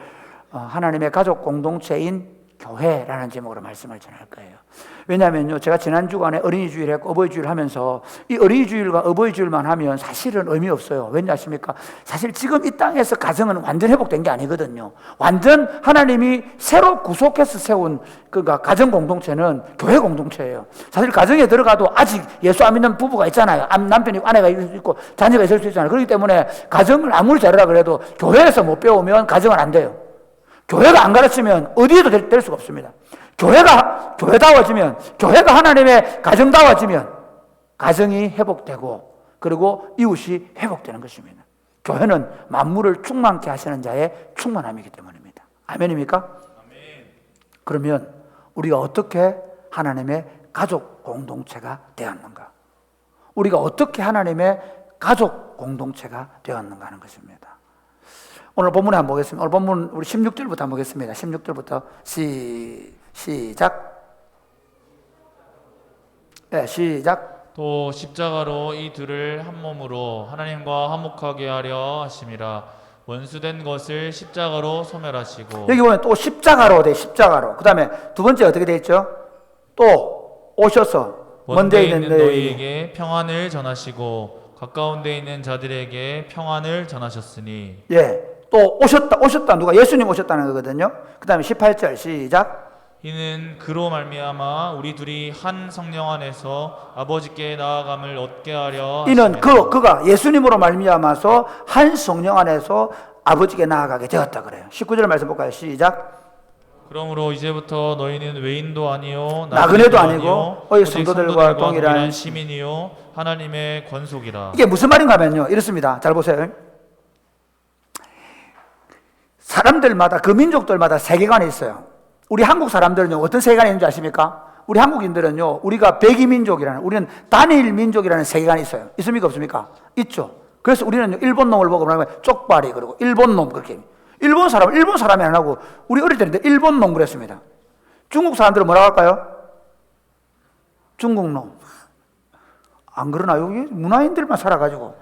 하나님의 가족 공동체인 교회라는 제목으로 말씀을 전할 거예요. 왜냐하면요, 제가 지난 주간에 어린이 주일 했고 어버이 주일 하면서 이 어린이 주일과 어버이 주일만 하면 사실은 의미 없어요. 왜냐 하십니까? 사실 지금 이 땅에서 가정은 완전 회복된 게 아니거든요. 완전 하나님이 새로 구속해서 세운 그러니까 가정 공동체는 교회 공동체예요. 사실 가정에 들어가도 아직 예수 안 믿는 부부가 있잖아요. 남편이 있고 아내가 있고 자녀가 있을 수 있잖아요. 그렇기 때문에 가정을 아무리 잘하라 그래도 교회에서 못 배우면 가정은 안 돼요. 교회가 안 가르치면 어디에도 될 수가 없습니다. 교회가 교회다워지면, 교회가 하나님의 가정다워지면 가정이 회복되고 그리고 이웃이 회복되는 것입니다. 교회는 만물을 충만케 하시는 자의 충만함이기 때문입니다. 아멘입니까? 아멘. 그러면 우리가 어떻게 하나님의 가족 공동체가 되었는가? 우리가 어떻게 하나님의 가족 공동체가 되었는가 하는 것입니다. 오늘 본문에 한번 보겠습니다. 오늘 본문 우리 16절부터 한번 보겠습니다. 16절부터 시작. 네, 시작. 또 십자가로 이 둘을 한 몸으로 하나님과 화목하게 하려 하심이라. 원수된 것을 십자가로 소멸하시고. 여기 보면 또 십자가로 돼. 십자가로. 그 다음에 두 번째 어떻게 돼 있죠? 또 오셔서 먼데 있는 너희에게 평안을 전하시고 가까운 데 있는 자들에게 평안을 전하셨으니. 예. 또 오셨다. 누가? 예수님 오셨다는 거거든요. 그 다음에 18절 시작. 이는 그로 말미암아 우리 둘이 한 성령 안에서 아버지께 나아감을 얻게 하려 이는 하심이라. 그가 예수님으로 말미암아서 한 성령 안에서 아버지께 나아가게 되었다 그래요. 19절 말씀 볼까요? 시작. 그러므로 이제부터 너희는 외인도 아니요 나그네도 아니고 오직 성도들과 동일한 시민이요 하나님의 권속이라. 이게 무슨 말인가 하면요, 이렇습니다. 잘 보세요. 사람들마다, 그 민족들마다 세계관이 있어요. 우리 한국 사람들은요, 어떤 세계관이 있는지 아십니까? 우리 한국인들은요, 우리가 백이민족이라는, 우리는 단일 민족이라는 세계관이 있어요. 있습니까? 없습니까? 있죠. 그래서 우리는 일본 놈을 보고 뭐냐면 쪽발이, 그러고 일본 놈, 그렇게. 일본 사람이 안 하고, 우리 어릴 때는 일본 놈 그랬습니다. 중국 사람들은 뭐라고 할까요? 중국 놈. 안 그러나? 여기 문화인들만 살아가지고.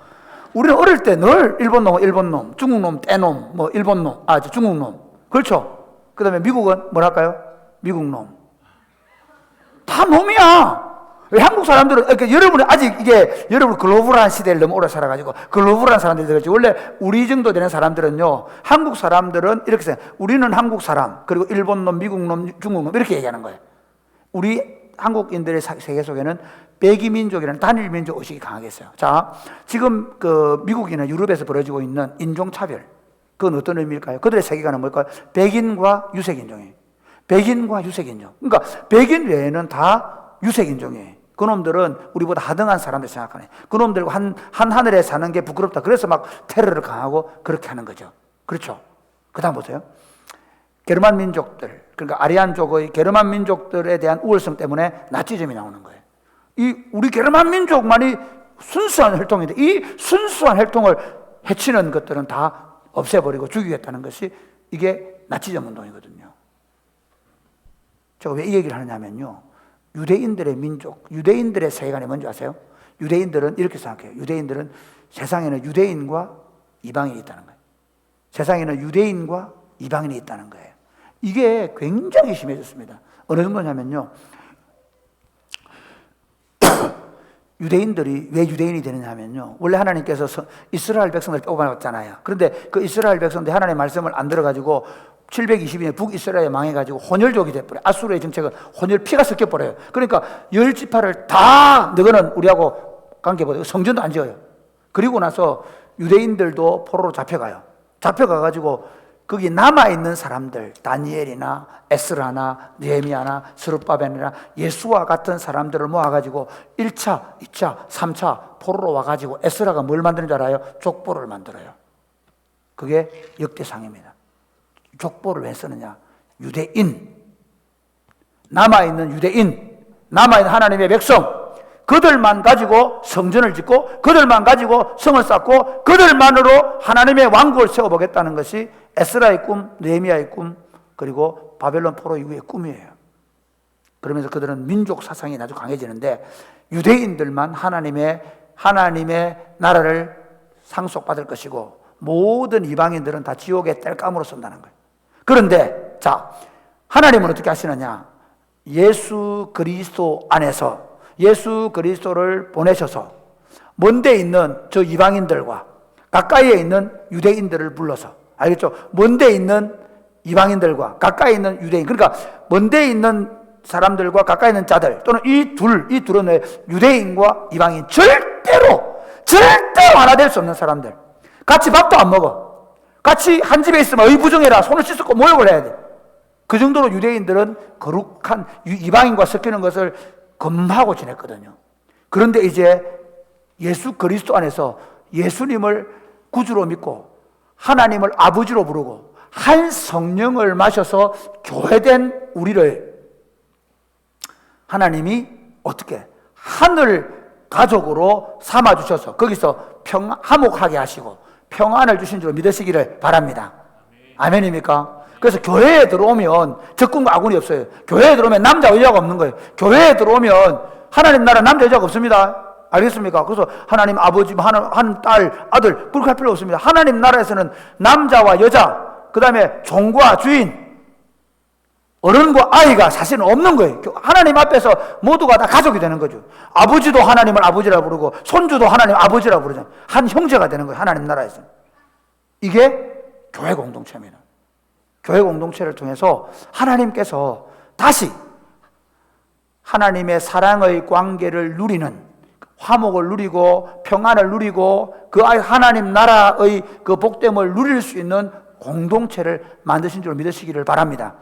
우리는 어릴 때 늘 일본 놈, 일본 놈, 중국 놈, 떼놈, 뭐 일본 놈, 중국 놈. 그렇죠? 그 다음에 미국은 뭐랄까요? 미국 놈. 다 놈이야. 왜 한국 사람들은, 그러니까 여러분이 아직 이게, 여러분 글로벌한 시대를 너무 오래 살아가지고, 글로벌한 사람들이 되겠지. 원래 우리 정도 되는 사람들은요, 한국 사람들은 이렇게 생각해요. 우리는 한국 사람, 그리고 일본 놈, 미국 놈, 중국 놈, 이렇게 얘기하는 거예요. 우리 한국인들의 세계 속에는 백이 민족이라는 단일 민족 의식이 강하겠어요. 자, 지금 그 미국이나 유럽에서 벌어지고 있는 인종차별, 그건 어떤 의미일까요? 그들의 세계관은 뭘까요? 백인과 유색인종이에요. 백인과 유색인종. 그러니까 백인 외에는 다 유색인종이에요. 그놈들은 우리보다 하등한 사람들 생각하네. 그놈들과 한 하늘에 사는 게 부끄럽다. 그래서 막 테러를 강하고 그렇게 하는 거죠. 그렇죠? 그 다음 보세요. 게르만 민족들, 그러니까 아리안족의 게르만 민족들에 대한 우월성 때문에 나치즘이 나오는 거예요. 이 우리 게르만 민족만이 순수한 혈통인데 이 순수한 혈통을 해치는 것들은 다 없애버리고 죽이겠다는 것이 이게 나치즘 운동이거든요. 제가 왜 이 얘기를 하느냐면요. 유대인들의 민족, 유대인들의 세계관이 뭔지 아세요? 유대인들은 이렇게 생각해요. 유대인들은 세상에는 유대인과 이방인이 있다는 거예요. 세상에는 유대인과 이방인이 있다는 거예요. 이게 굉장히 심해졌습니다. 어느 정도냐면요. 유대인들이 왜 유대인이 되느냐 하면요. 원래 하나님께서 이스라엘 백성들을 뽑아놨잖아요. 그런데 그 이스라엘 백성들이 하나님의 말씀을 안 들어가지고 720년에 북이스라엘 망해가지고 혼혈족이 돼버려요. 아수르의 정책은 혼혈 피가 섞여버려요. 그러니까 10지파를 다 너희는 우리하고 관계보다 성전도 안 지어요. 그리고 나서 유대인들도 포로로 잡혀가요. 잡혀가가지고 거기 남아있는 사람들, 다니엘이나 에스라나 느헤미야나 스룹바벤이나 예수와 같은 사람들을 모아가지고 1차, 2차, 3차 포로로 와가지고 에스라가 뭘 만드는 줄 알아요? 족보를 만들어요. 그게 역대상입니다. 족보를 왜 쓰느냐? 유대인, 남아있는 유대인, 남아있는 하나님의 백성, 그들만 가지고 성전을 짓고 그들만 가지고 성을 쌓고 그들만으로 하나님의 왕국을 세워보겠다는 것이 에스라의 꿈, 느헤미야의 꿈, 그리고 바벨론 포로 이후의 꿈이에요. 그러면서 그들은 민족 사상이 아주 강해지는데 유대인들만 하나님의 나라를 상속받을 것이고 모든 이방인들은 다 지옥의 땔감으로 쓴다는 거예요. 그런데 자, 하나님은 어떻게 하시느냐? 예수 그리스도 안에서 예수 그리스도를 보내셔서 먼데 있는 저 이방인들과 가까이에 있는 유대인들을 불러서, 알겠죠? 먼데 있는 이방인들과 가까이 있는 유대인, 그러니까 먼데 있는 사람들과 가까이 있는 자들, 또는 이 둘은 유대인과 이방인, 절대로 하나 될 수 없는 사람들. 같이 밥도 안 먹어. 같이 한 집에 있으면 의부정해라, 손을 씻고 모욕을 해야 돼. 그 정도로 유대인들은 거룩한 이방인과 섞이는 것을 금하고 지냈거든요. 그런데 이제 예수 그리스도 안에서 예수님을 구주로 믿고 하나님을 아버지로 부르고 한 성령을 마셔서 교회된 우리를 하나님이 어떻게 하늘 가족으로 삼아주셔서 거기서 화목하게 하시고 평안을 주신 줄 믿으시기를 바랍니다. 아멘입니까? 그래서 교회에 들어오면 적군과 아군이 없어요. 교회에 들어오면 남자 여자가 없는 거예요. 교회에 들어오면 하나님 나라 남자 여자가 없습니다. 알겠습니까? 그래서 하나님 아버지, 하나님 딸, 아들 그렇게 할 필요 없습니다. 하나님 나라에서는 남자와 여자, 그 다음에 종과 주인, 어른과 아이가 사실은 없는 거예요. 하나님 앞에서 모두가 다 가족이 되는 거죠. 아버지도 하나님을 아버지라고 부르고 손주도 하나님 아버지라고 부르잖아요. 한 형제가 되는 거예요. 하나님 나라에서. 이게 교회 공동체입니다. 교회 공동체를 통해서 하나님께서 다시 하나님의 사랑의 관계를 누리는, 화목을 누리고 평안을 누리고 그 하나님 나라의 그 복됨을 누릴 수 있는 공동체를 만드신 줄 믿으시기를 바랍니다.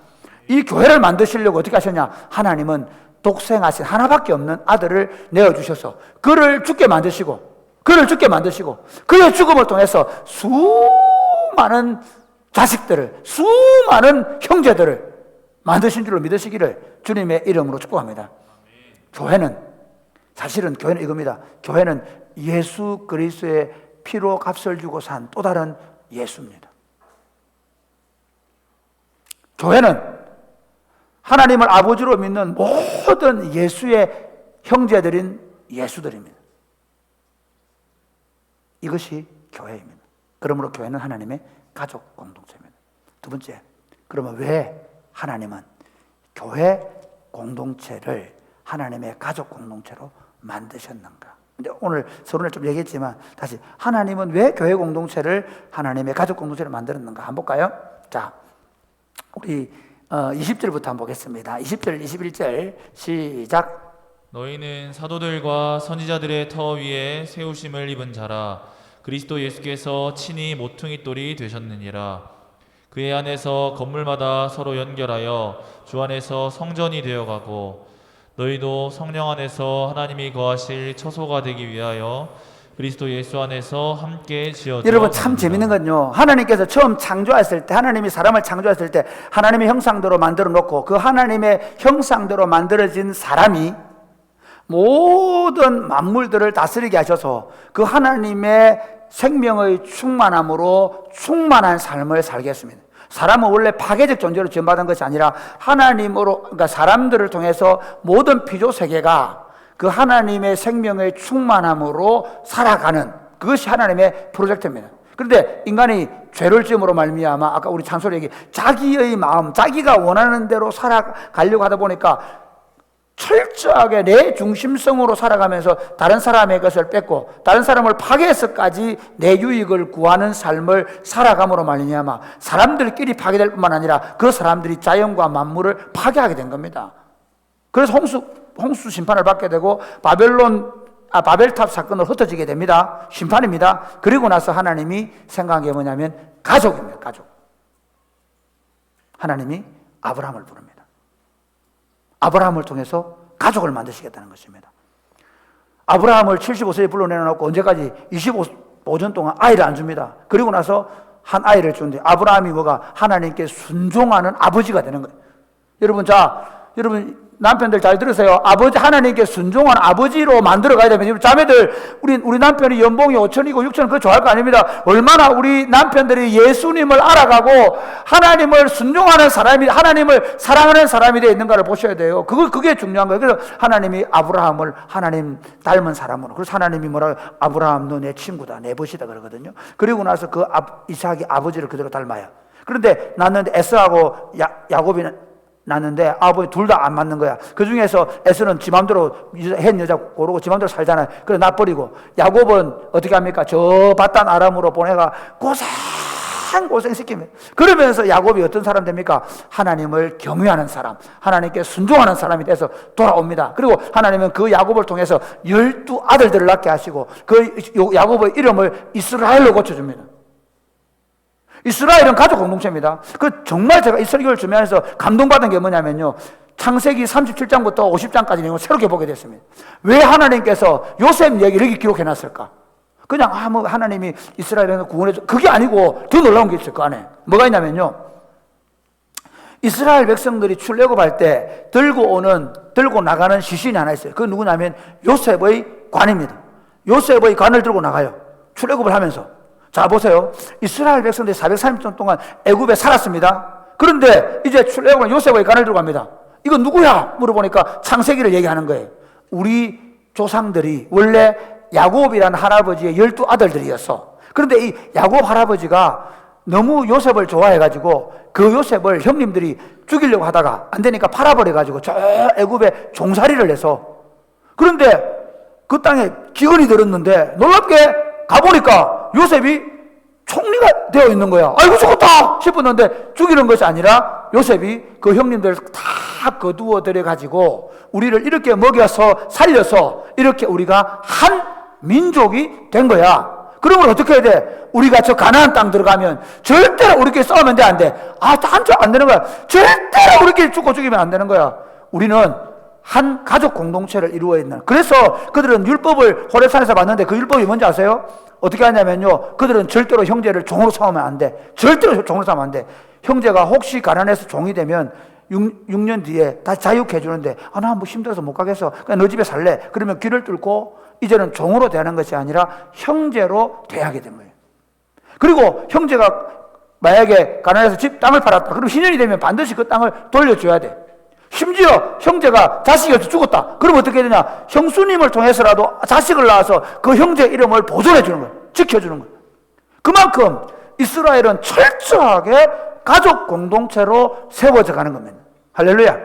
이 교회를 만드시려고 어떻게 하셨냐? 하나님은 독생하신 하나밖에 없는 아들을 내어주셔서 그를 죽게 만드시고 그의 죽음을 통해서 수많은 자식들을, 수많은 형제들을 만드신 줄로 믿으시기를 주님의 이름으로 축복합니다. 교회는, 사실은 교회는 이겁니다. 교회는 예수 그리스도의 피로 값을 주고 산 또 다른 예수입니다. 교회는 하나님을 아버지로 믿는 모든 예수의 형제들인 예수들입니다. 이것이 교회입니다. 그러므로 교회는 하나님의 가족 공동체입니다. 두 번째, 그러면 왜 하나님은 교회 공동체를 하나님의 가족 공동체로 만드셨는가? 근데 오늘 서론을 좀 얘기했지만 다시 하나님은 왜 교회 공동체를 하나님의 가족 공동체로 만들었는가 한번 볼까요? 자, 우리 20절부터 한번 보겠습니다. 20절, 21절 시작. 너희는 사도들과 선지자들의 터 위에 세우심을 입은 자라. 그리스도 예수께서 친히 모퉁이 돌이 되셨느니라. 그의 안에서 건물마다 서로 연결하여 주 안에서 성전이 되어가고, 너희도 성령 안에서 하나님이 거하실 처소가 되기 위하여 그리스도 예수 안에서 함께 지어져. 여러분 참 재밌는 건요, 하나님께서 처음 창조했을 때, 하나님이 사람을 창조했을 때 하나님의 형상대로 만들어 놓고 그 하나님의 형상대로 만들어진 사람이 모든 만물들을 다스리게 하셔서 그 하나님의 생명의 충만함으로 충만한 삶을 살게 했습니다. 사람은 원래 파괴적 존재로 지음받은 것이 아니라 하나님으로, 그러니까 사람들을 통해서 모든 피조 세계가 그 하나님의 생명의 충만함으로 살아가는, 그것이 하나님의 프로젝트입니다. 그런데 인간이 죄를 지음으로 말미암아 아까 우리 찬솔이 얘기, 자기의 마음, 자기가 원하는 대로 살아가려고 하다 보니까 철저하게 내 중심성으로 살아가면서 다른 사람의 것을 뺏고 다른 사람을 파괴해서까지 내 유익을 구하는 삶을 살아감으로 말미암아 사람들끼리 파괴될 뿐만 아니라 그 사람들이 자연과 만물을 파괴하게 된 겁니다. 그래서 홍수 심판을 받게 되고 바벨탑 사건으로 흩어지게 됩니다. 심판입니다. 그리고 나서 하나님이 생각한 게 뭐냐면 가족입니다. 가족. 하나님이 아브라함을 부릅니다. 아브라함을 통해서 가족을 만드시겠다는 것입니다. 아브라함을 75세에 불러내놓고 언제까지 25년 동안 아이를 안 줍니다. 그리고 나서 한 아이를 주는데 아브라함이 뭐가 하나님께 순종하는 아버지가 되는 거예요. 여러분 남편들 잘 들으세요. 아버지, 하나님께 순종한 아버지로 만들어 가야 됩니다. 자매들, 우리 남편이 연봉이 5천이고 6천, 그거 좋아할 거 아닙니다. 얼마나 우리 남편들이 예수님을 알아가고 하나님을 순종하는 사람이, 하나님을 사랑하는 사람이 되어 있는가를 보셔야 돼요. 그게 중요한 거예요. 그래서 하나님이 아브라함을 하나님 닮은 사람으로, 그래서 하나님이 뭐라고, 아브라함 너 내 친구다, 내 벗이다 그러거든요. 그리고 나서 그 이삭이 아버지를 그대로 닮아요. 그런데 낳는데 에서하고 야곱이 낳는데 아버지 둘 다 안 맞는 거야. 그 중에서 에서는 지 맘대로 한 여자 고르고 지 맘대로 살잖아요. 그래서 놔버리고, 야곱은 어떻게 합니까? 저 바단 아람으로 보내가 고생시킵니다. 그러면서 야곱이 어떤 사람 됩니까? 하나님을 경외하는 사람, 하나님께 순종하는 사람이 돼서 돌아옵니다. 그리고 하나님은 그 야곱을 통해서 12아들들을 낳게 하시고 그 야곱의 이름을 이스라엘로 고쳐줍니다. 이스라엘은 가족 공동체입니다. 정말 제가 이 설교를 준비하면서 감동받은 게 뭐냐면요, 창세기 37장부터 50장까지 내용을 새롭게 보게 됐습니다. 왜 하나님께서 요셉 얘기를 이렇게 기록해 놨을까? 그냥 뭐 하나님이 이스라엘을 구원해줘, 그게 아니고 더 놀라운 게 있을 거 안에. 뭐가 있냐면요, 이스라엘 백성들이 출애굽할 때 들고 나가는 시신이 하나 있어요. 그건 누구냐면 요셉의 관입니다. 요셉의 관을 들고 나가요, 출애굽을 하면서. 자, 보세요. 이스라엘 백성들이 430년 동안 애굽에 살았습니다. 그런데 이제 출애굽은 요셉의 관을 들고 갑니다. 이거 누구야? 물어보니까 창세기를 얘기하는 거예요. 우리 조상들이 원래 야곱이라는 할아버지의 12아들들이었어. 그런데 이 야곱 할아버지가 너무 요셉을 좋아해가지고 그 요셉을 형님들이 죽이려고 하다가 안 되니까 팔아버려가지고 저 애굽에 종살이를 해서, 그런데 그 땅에 기근이 들었는데 놀랍게 가보니까 요셉이 총리가 되어 있는 거야. 아이고 죽었다 싶었는데 죽이는 것이 아니라 요셉이 그 형님들을 다 거두어 들여가지고 우리를 이렇게 먹여서 살려서 이렇게 우리가 한 민족이 된 거야. 그러면 어떻게 해야 돼? 우리가 저 가나안 땅 들어가면 절대로 우리끼리 싸우면 돼, 안 돼? 한쪽 안 되는 거야. 절대로 우리끼리 죽이면 안 되는 거야. 우리는 한 가족 공동체를 이루어 있는. 그래서 그들은 율법을 호렙산에서 봤는데 그 율법이 뭔지 아세요? 어떻게 하냐면요, 그들은 절대로 형제를 종으로 삼으면 안 돼. 절대로 종으로 삼으면 안 돼. 형제가 혹시 가난해서 종이 되면 6년 뒤에 다시 자유케 해주는데, 나 뭐 힘들어서 못 가겠어, 그냥 너 집에 살래. 그러면 길을 뚫고 이제는 종으로 대하는 것이 아니라 형제로 대하게 된 거예요. 그리고 형제가 만약에 가난해서 땅을 팔았다. 그럼 신년이 되면 반드시 그 땅을 돌려줘야 돼. 심지어 형제가 자식이 없어 죽었다. 그럼 어떻게 되냐? 형수님을 통해서라도 자식을 낳아서 그 형제 이름을 보존해 주는 거예요. 지켜주는 거예요. 그만큼 이스라엘은 철저하게 가족 공동체로 세워져 가는 겁니다. 할렐루야.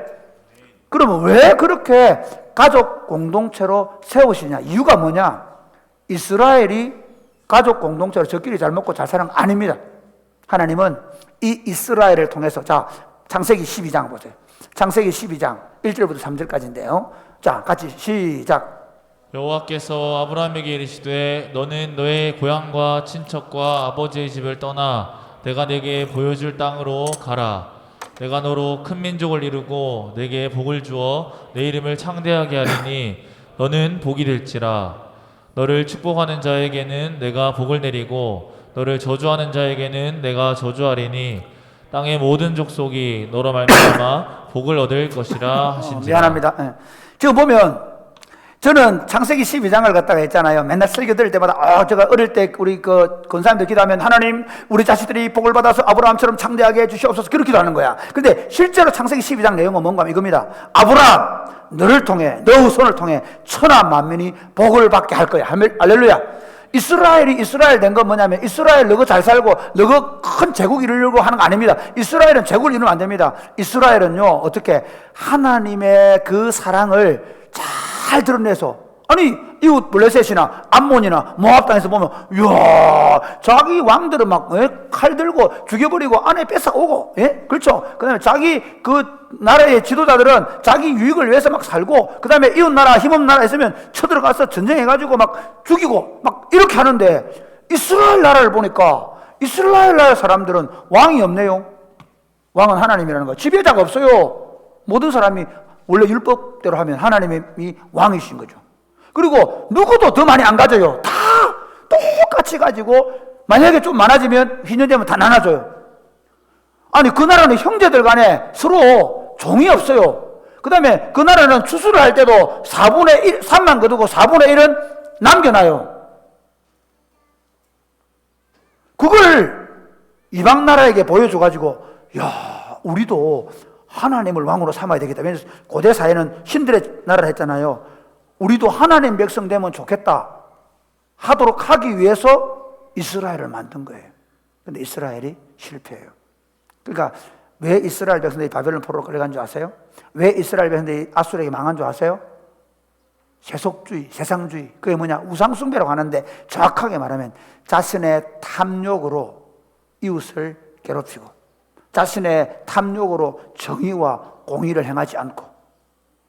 그러면 왜 그렇게 가족 공동체로 세우시냐? 이유가 뭐냐? 이스라엘이 가족 공동체로 저끼리 잘 먹고 잘 사는 거 아닙니다. 하나님은 이 이스라엘을 통해서, 자, 창세기 12장 보세요. 창세기 12장 1절부터 3절까지인데요. 자, 같이 시작. 여호와께서 아브라함에게 이르시되 너는 너의 고향과 친척과 아버지의 집을 떠나 내가 내게 보여줄 땅으로 가라. 내가 너로 큰 민족을 이루고 내게 복을 주어 내 이름을 창대하게 하리니 너는 복이 될지라. 너를 축복하는 자에게는 내가 복을 내리고 너를 저주하는 자에게는 내가 저주하리니 땅의 모든 족속이 너로 말미암아 복을 얻을 것이라 하신지라. 미안합니다. 예. 지금 보면 저는 창세기 12장을 갖다가 했잖아요. 맨날 설교 들을 때마다 제가 어릴 때 우리 그 권사님들 기도하면 하나님 우리 자식들이 복을 받아서 아브라함처럼 창대하게 해주시옵소서 그렇게 기도하는 거야. 근데 실제로 창세기 12장 내용은 뭔가 하면 이겁니다. 아브라함 너를 통해 너 후손을 통해 천하 만민이 복을 받게 할 거야. 할렐루야. 이스라엘이 이스라엘 된 건 뭐냐면 이스라엘 너가 잘 살고 너가 큰 제국 이루려고 하는 거 아닙니다. 이스라엘은 제국을 이루면 안 됩니다. 이스라엘은요 어떻게 하나님의 그 사랑을 잘 드러내서, 아니 이웃 블레셋이나 암몬이나 모압 땅에서 보면 이야 자기 왕들은 막 칼 들고 죽여버리고 안에 뺏어오고, 예? 그렇죠. 그 다음에 자기 그 나라의 지도자들은 자기 유익을 위해서 막 살고, 그 다음에 이웃 나라 힘없는 나라 있으면 쳐들어가서 전쟁해가지고 막 죽이고 막 이렇게 하는데, 이스라엘 나라를 보니까 이스라엘 나라 사람들은 왕이 없네요. 왕은 하나님이라는 거. 지배자가 없어요. 모든 사람이 원래 율법대로 하면 하나님이 왕이신 거죠. 그리고 누구도 더 많이 안 가져요. 다 똑같이 가지고 만약에 좀 많아지면 휘년되면 다 나눠줘요. 아니 그 나라는 형제들 간에 서로 종이 없어요. 그 다음에 그 나라는 추수를 할 때도 4분의 1, 3만 거두고 4분의 1은 남겨놔요. 그걸 이방 나라에게 보여줘가지고 야 우리도 하나님을 왕으로 삼아야 되겠다. 왜냐하면 고대 사회는 신들의 나라를 했잖아요. 우리도 하나님 백성 되면 좋겠다 하도록 하기 위해서 이스라엘을 만든 거예요. 그런데 이스라엘이 실패해요. 그러니까 왜 이스라엘 백성들이 바벨론 포로로 끌려간 줄 아세요? 왜 이스라엘 백성들이 아수르에게 망한 줄 아세요? 세속주의, 세상주의. 그게 뭐냐? 우상숭배라고 하는데 정확하게 말하면 자신의 탐욕으로 이웃을 괴롭히고 자신의 탐욕으로 정의와 공의를 행하지 않고,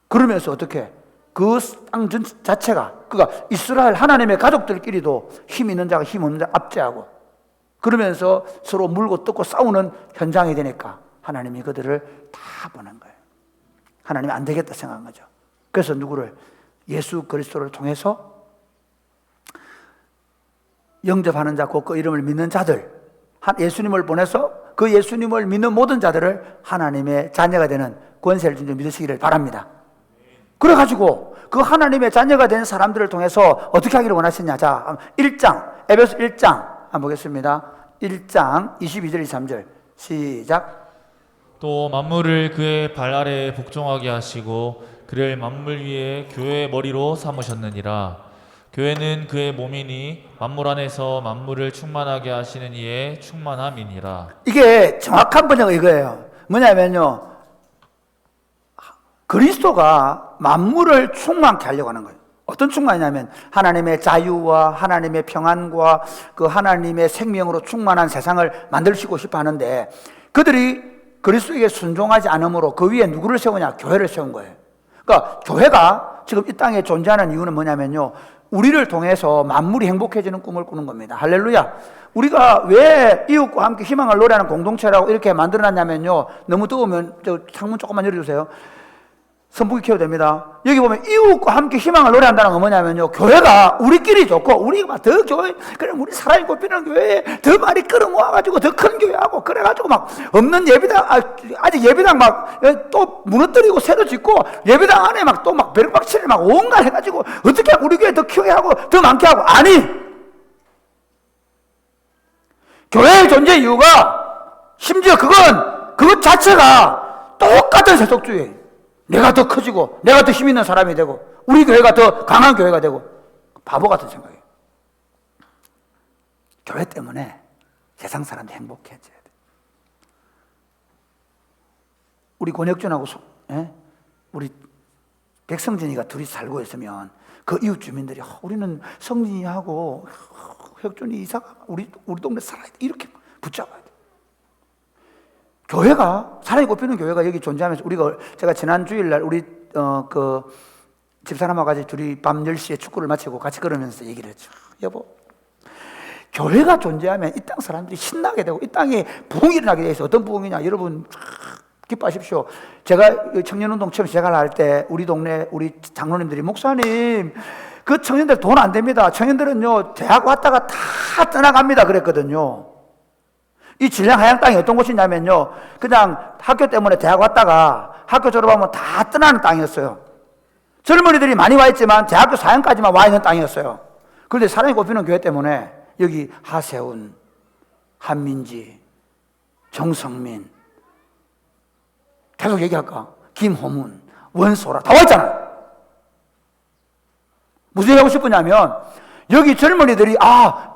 그러면서 어떻게 그 땅 자체가, 그러니까 이스라엘 하나님의 가족들끼리도 힘 있는 자가 힘 없는 자 압제하고, 그러면서 서로 물고 뜯고 싸우는 현장이 되니까 하나님이 그들을 다 보낸 거예요. 하나님이 안 되겠다 생각한 거죠. 그래서 누구를? 예수 그리스도를 통해서 영접하는 자, 곧 그 이름을 믿는 자들, 예수님을 보내서 그 예수님을 믿는 모든 자들을 하나님의 자녀가 되는 권세를 준 줄 믿으시기를 바랍니다. 그래가지고 그 하나님의 자녀가 된 사람들을 통해서 어떻게 하기를 원하시냐. 자, 1장, 에베소 1장 한번 보겠습니다. 1장 22절 23절 시작. 또 만물을 그의 발 아래에 복종하게 하시고 그를 만물 위에 교회의 머리로 삼으셨느니라. 교회는 그의 몸이니 만물 안에서 만물을 충만하게 하시는 이의 충만함이니라. 이게 정확한 번역은 이거예요. 뭐냐면요, 그리스도가 만물을 충만케 하려고 하는 거예요. 어떤 충만이냐면 하나님의 자유와 하나님의 평안과 그 하나님의 생명으로 충만한 세상을 만들시고 싶어 하는데, 그들이 그리스도에게 순종하지 않으므로 그 위에 누구를 세우냐? 교회를 세운 거예요. 그러니까 교회가 지금 이 땅에 존재하는 이유는 뭐냐면요, 우리를 통해서 만물이 행복해지는 꿈을 꾸는 겁니다. 할렐루야. 우리가 왜 이웃과 함께 희망을 노래하는 공동체라고 이렇게 만들어놨냐면요, 너무 더우면 저 창문 조금만 열어주세요. 선풍기 켜도 됩니다. 여기 보면 이웃과 함께 희망을 노래한다는 건 뭐냐면요, 교회가 우리끼리 좋고 우리가 더 교회, 그럼 우리 사랑이 꼽히는 교회에 더 많이 끌어모아가지고 더 큰 교회하고 그래가지고 막 없는 예배당, 아직 예배당 막 또 무너뜨리고 새로 짓고 예배당 안에 막 또 막 벼락박치를 막 온갖 해가지고 어떻게 우리 교회 더 크게 하고 더 많게 하고. 아니, 교회의 존재 이유가 심지어 그것 자체가 똑같은 세속주의. 내가 더 커지고 내가 더 힘 있는 사람이 되고 우리 교회가 더 강한 교회가 되고 바보 같은 생각이에요. 교회 때문에 세상 사람들이 행복해져야 돼. 우리 권혁준하고 우리 백성진이가 둘이 살고 있으면 그 이웃 주민들이 우리는 성진이하고 혁준이 이사가 우리 동네 살아야 돼. 이렇게 붙잡아야 돼. 교회가 사랑이 꼽히는 교회가 여기 존재하면서 제가 지난 주일날 우리 그 집사람하고 같이 둘이 밤 10시에 축구를 마치고 같이 걸으면서 얘기를 했죠. 여보, 교회가 존재하면 이 땅 사람들이 신나게 되고 이 땅에 부흥이 일어나게 돼 있어. 어떤 부흥이냐? 여러분 기뻐하십시오. 제가 청년운동 처음 시작을 할 때 우리 동네 우리 장로님들이 목사님 그 청년들 돈 안 됩니다. 청년들은요 대학 왔다가 다 떠나갑니다 그랬거든요. 이 진량 하양 땅이 어떤 곳이냐면요 그냥 학교 때문에 대학 왔다가 학교 졸업하면 다 떠나는 땅이었어요. 젊은이들이 많이 와 있지만 대학교 4학년까지만 와 있는 땅이었어요. 그런데 사랑이 꼽히는 교회 때문에 여기 하세훈, 한민지, 정성민 계속 얘기할까? 김호문, 원소라 다 와 있잖아요. 무슨 얘기하고 싶으냐면 여기 젊은이들이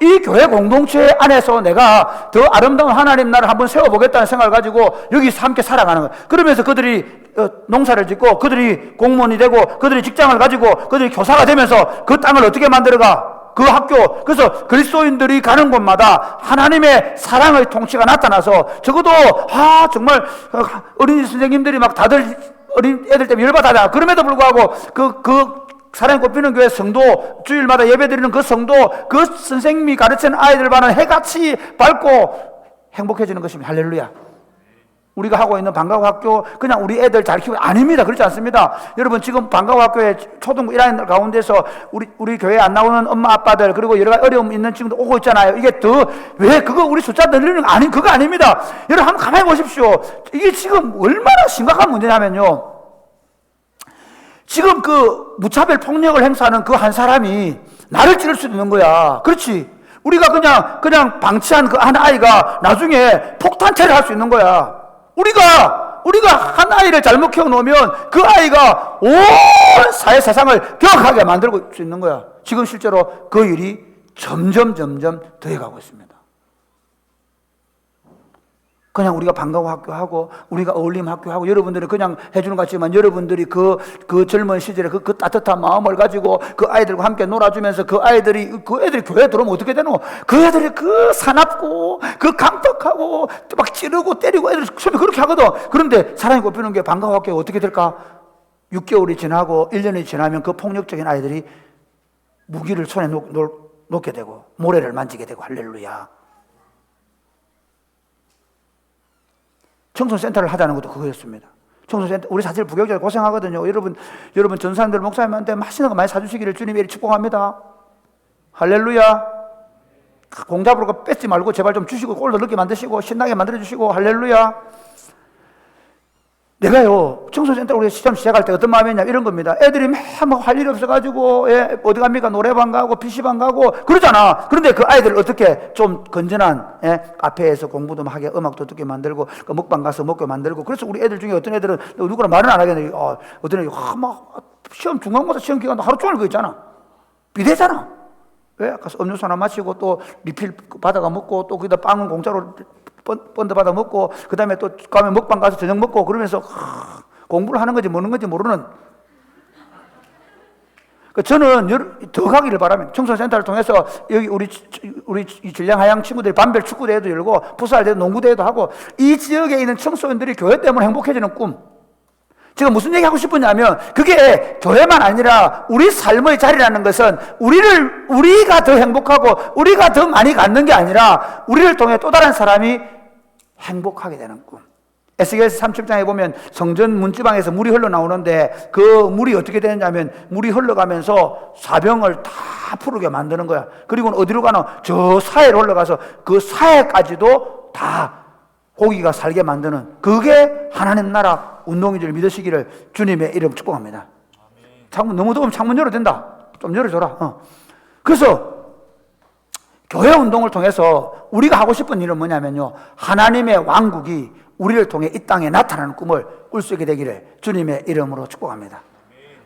이 교회 공동체 안에서 내가 더 아름다운 하나님 나라를 한번 세워보겠다는 생각을 가지고 여기서 함께 살아가는 거예요. 그러면서 그들이 농사를 짓고 그들이 공무원이 되고 그들이 직장을 가지고 그들이 교사가 되면서 그 땅을 어떻게 만들어가? 그 학교, 그래서 그리스도인들이 가는 곳마다 하나님의 사랑의 통치가 나타나서 적어도 정말 어린이 선생님들이 막 다들 어린 애들 때문에 열받아하잖아. 그럼에도 불구하고 그 사랑이 꼽히는 교회 성도 주일마다 예배드리는 그 성도 그 선생님이 가르치는 아이들 반은 해같이 밝고 행복해지는 것입니다. 할렐루야. 우리가 하고 있는 방과후 학교 그냥 우리 애들 잘 키우는 아닙니다. 그렇지 않습니다. 여러분 지금 방과후 학교에 초등부 1학년 가운데서 우리 교회에 안 나오는 엄마 아빠들 그리고 여러 가지 어려움 있는 친구들 오고 있잖아요. 이게 왜 그거 우리 숫자 늘리는 거 그거 아닙니다. 여러분 한번 가만히 보십시오. 이게 지금 얼마나 심각한 문제냐면요. 지금 그 무차별 폭력을 행사하는 그 한 사람이 나를 찌를 수 있는 거야. 그렇지. 우리가 그냥 방치한 그 한 아이가 나중에 폭탄체를 할 수 있는 거야. 우리가 한 아이를 잘못 키워놓으면 그 아이가 온 사회 세상을 경악하게 만들고 수 있는 거야. 지금 실제로 그 일이 점점 더해가고 있습니다. 그냥 우리가 방과후 학교하고 우리가 어울림 학교하고 여러분들이 그냥 해주는 것 같지만 여러분들이 그 젊은 시절에 그 따뜻한 마음을 가지고 그 아이들과 함께 놀아주면서 그 애들이 교회에 들어오면 어떻게 되노? 그 애들이 그 사납고 그 강덕하고 막 찌르고 때리고 애들 처음에 그렇게 하거든. 그런데 사랑이 꼽히는 게 방과후 학교가 어떻게 될까? 6개월이 지나고 1년이 지나면 그 폭력적인 아이들이 무기를 손에 놓게 되고 모래를 만지게 되고 할렐루야. 청소센터를 하자는 것도 그거였습니다. 청소센터, 우리 사실 부교육자 고생하거든요. 여러분 전사님들 목사님한테 맛있는 거 많이 사주시기를 주님이 축복합니다. 할렐루야. 공잡으로 뺏지 말고 제발 좀 주시고 꼴도 넣게 만드시고 신나게 만들어주시고 할렐루야. 내가요 청소센터 우리 시험 시작할 때 어떤 마음이었냐 이런 겁니다. 애들이 막 할 일이 없어가지고 어디 갑니까? 노래방 가고 PC방 가고 그러잖아. 그런데 그 아이들 어떻게 좀 건전한 카페에서 공부도 하게 음악도 듣게 만들고 그 먹방 가서 먹게 만들고. 그래서 우리 애들 중에 어떤 애들은 누구랑 말은 안 하겠는데 어떤 애들이 막 시험 중간고사 시험 기간 하루 종일 그거 있잖아. 비대잖아. 왜? 가서 음료수 하나 마시고 또 리필 받아가 먹고 또 거기다 빵은 공짜로 번드 받아 먹고 그 다음에 또 가면 먹방 가서 저녁 먹고 그러면서 공부를 하는 건지 모르는 건지 모르는. 저는 더 가기를 바랍니다. 청소센터를 통해서 여기 우리 진량하양 친구들이 반별 축구대회도 열고 풋살대회도 농구대회도 하고 이 지역에 있는 청소년들이 교회 때문에 행복해지는 꿈. 제가 무슨 얘기 하고 싶으냐면 그게 교회만 아니라 우리 삶의 자리라는 것은 우리가 더 행복하고 우리가 더 많이 갖는 게 아니라 우리를 통해 또 다른 사람이 행복하게 되는 꿈. 에스겔서 37장에 보면 성전 문지방에서 물이 흘러나오는데 그 물이 어떻게 되느냐면 물이 흘러가면서 사병을 다 푸르게 만드는 거야. 그리고는 어디로 가나? 저 사해로 흘러가서 그 사해까지도 다 고기가 살게 만드는 그게 하나님 나라 운동인 줄 믿으시기를 주님의 이름 축복합니다. 창문 너무 더우면 창문 열어도 된다. 좀 열어줘라. 그래서 교회 운동을 통해서 우리가 하고 싶은 일은 뭐냐면요 하나님의 왕국이 우리를 통해 이 땅에 나타나는 꿈을 울 수 있게 되기를 주님의 이름으로 축복합니다.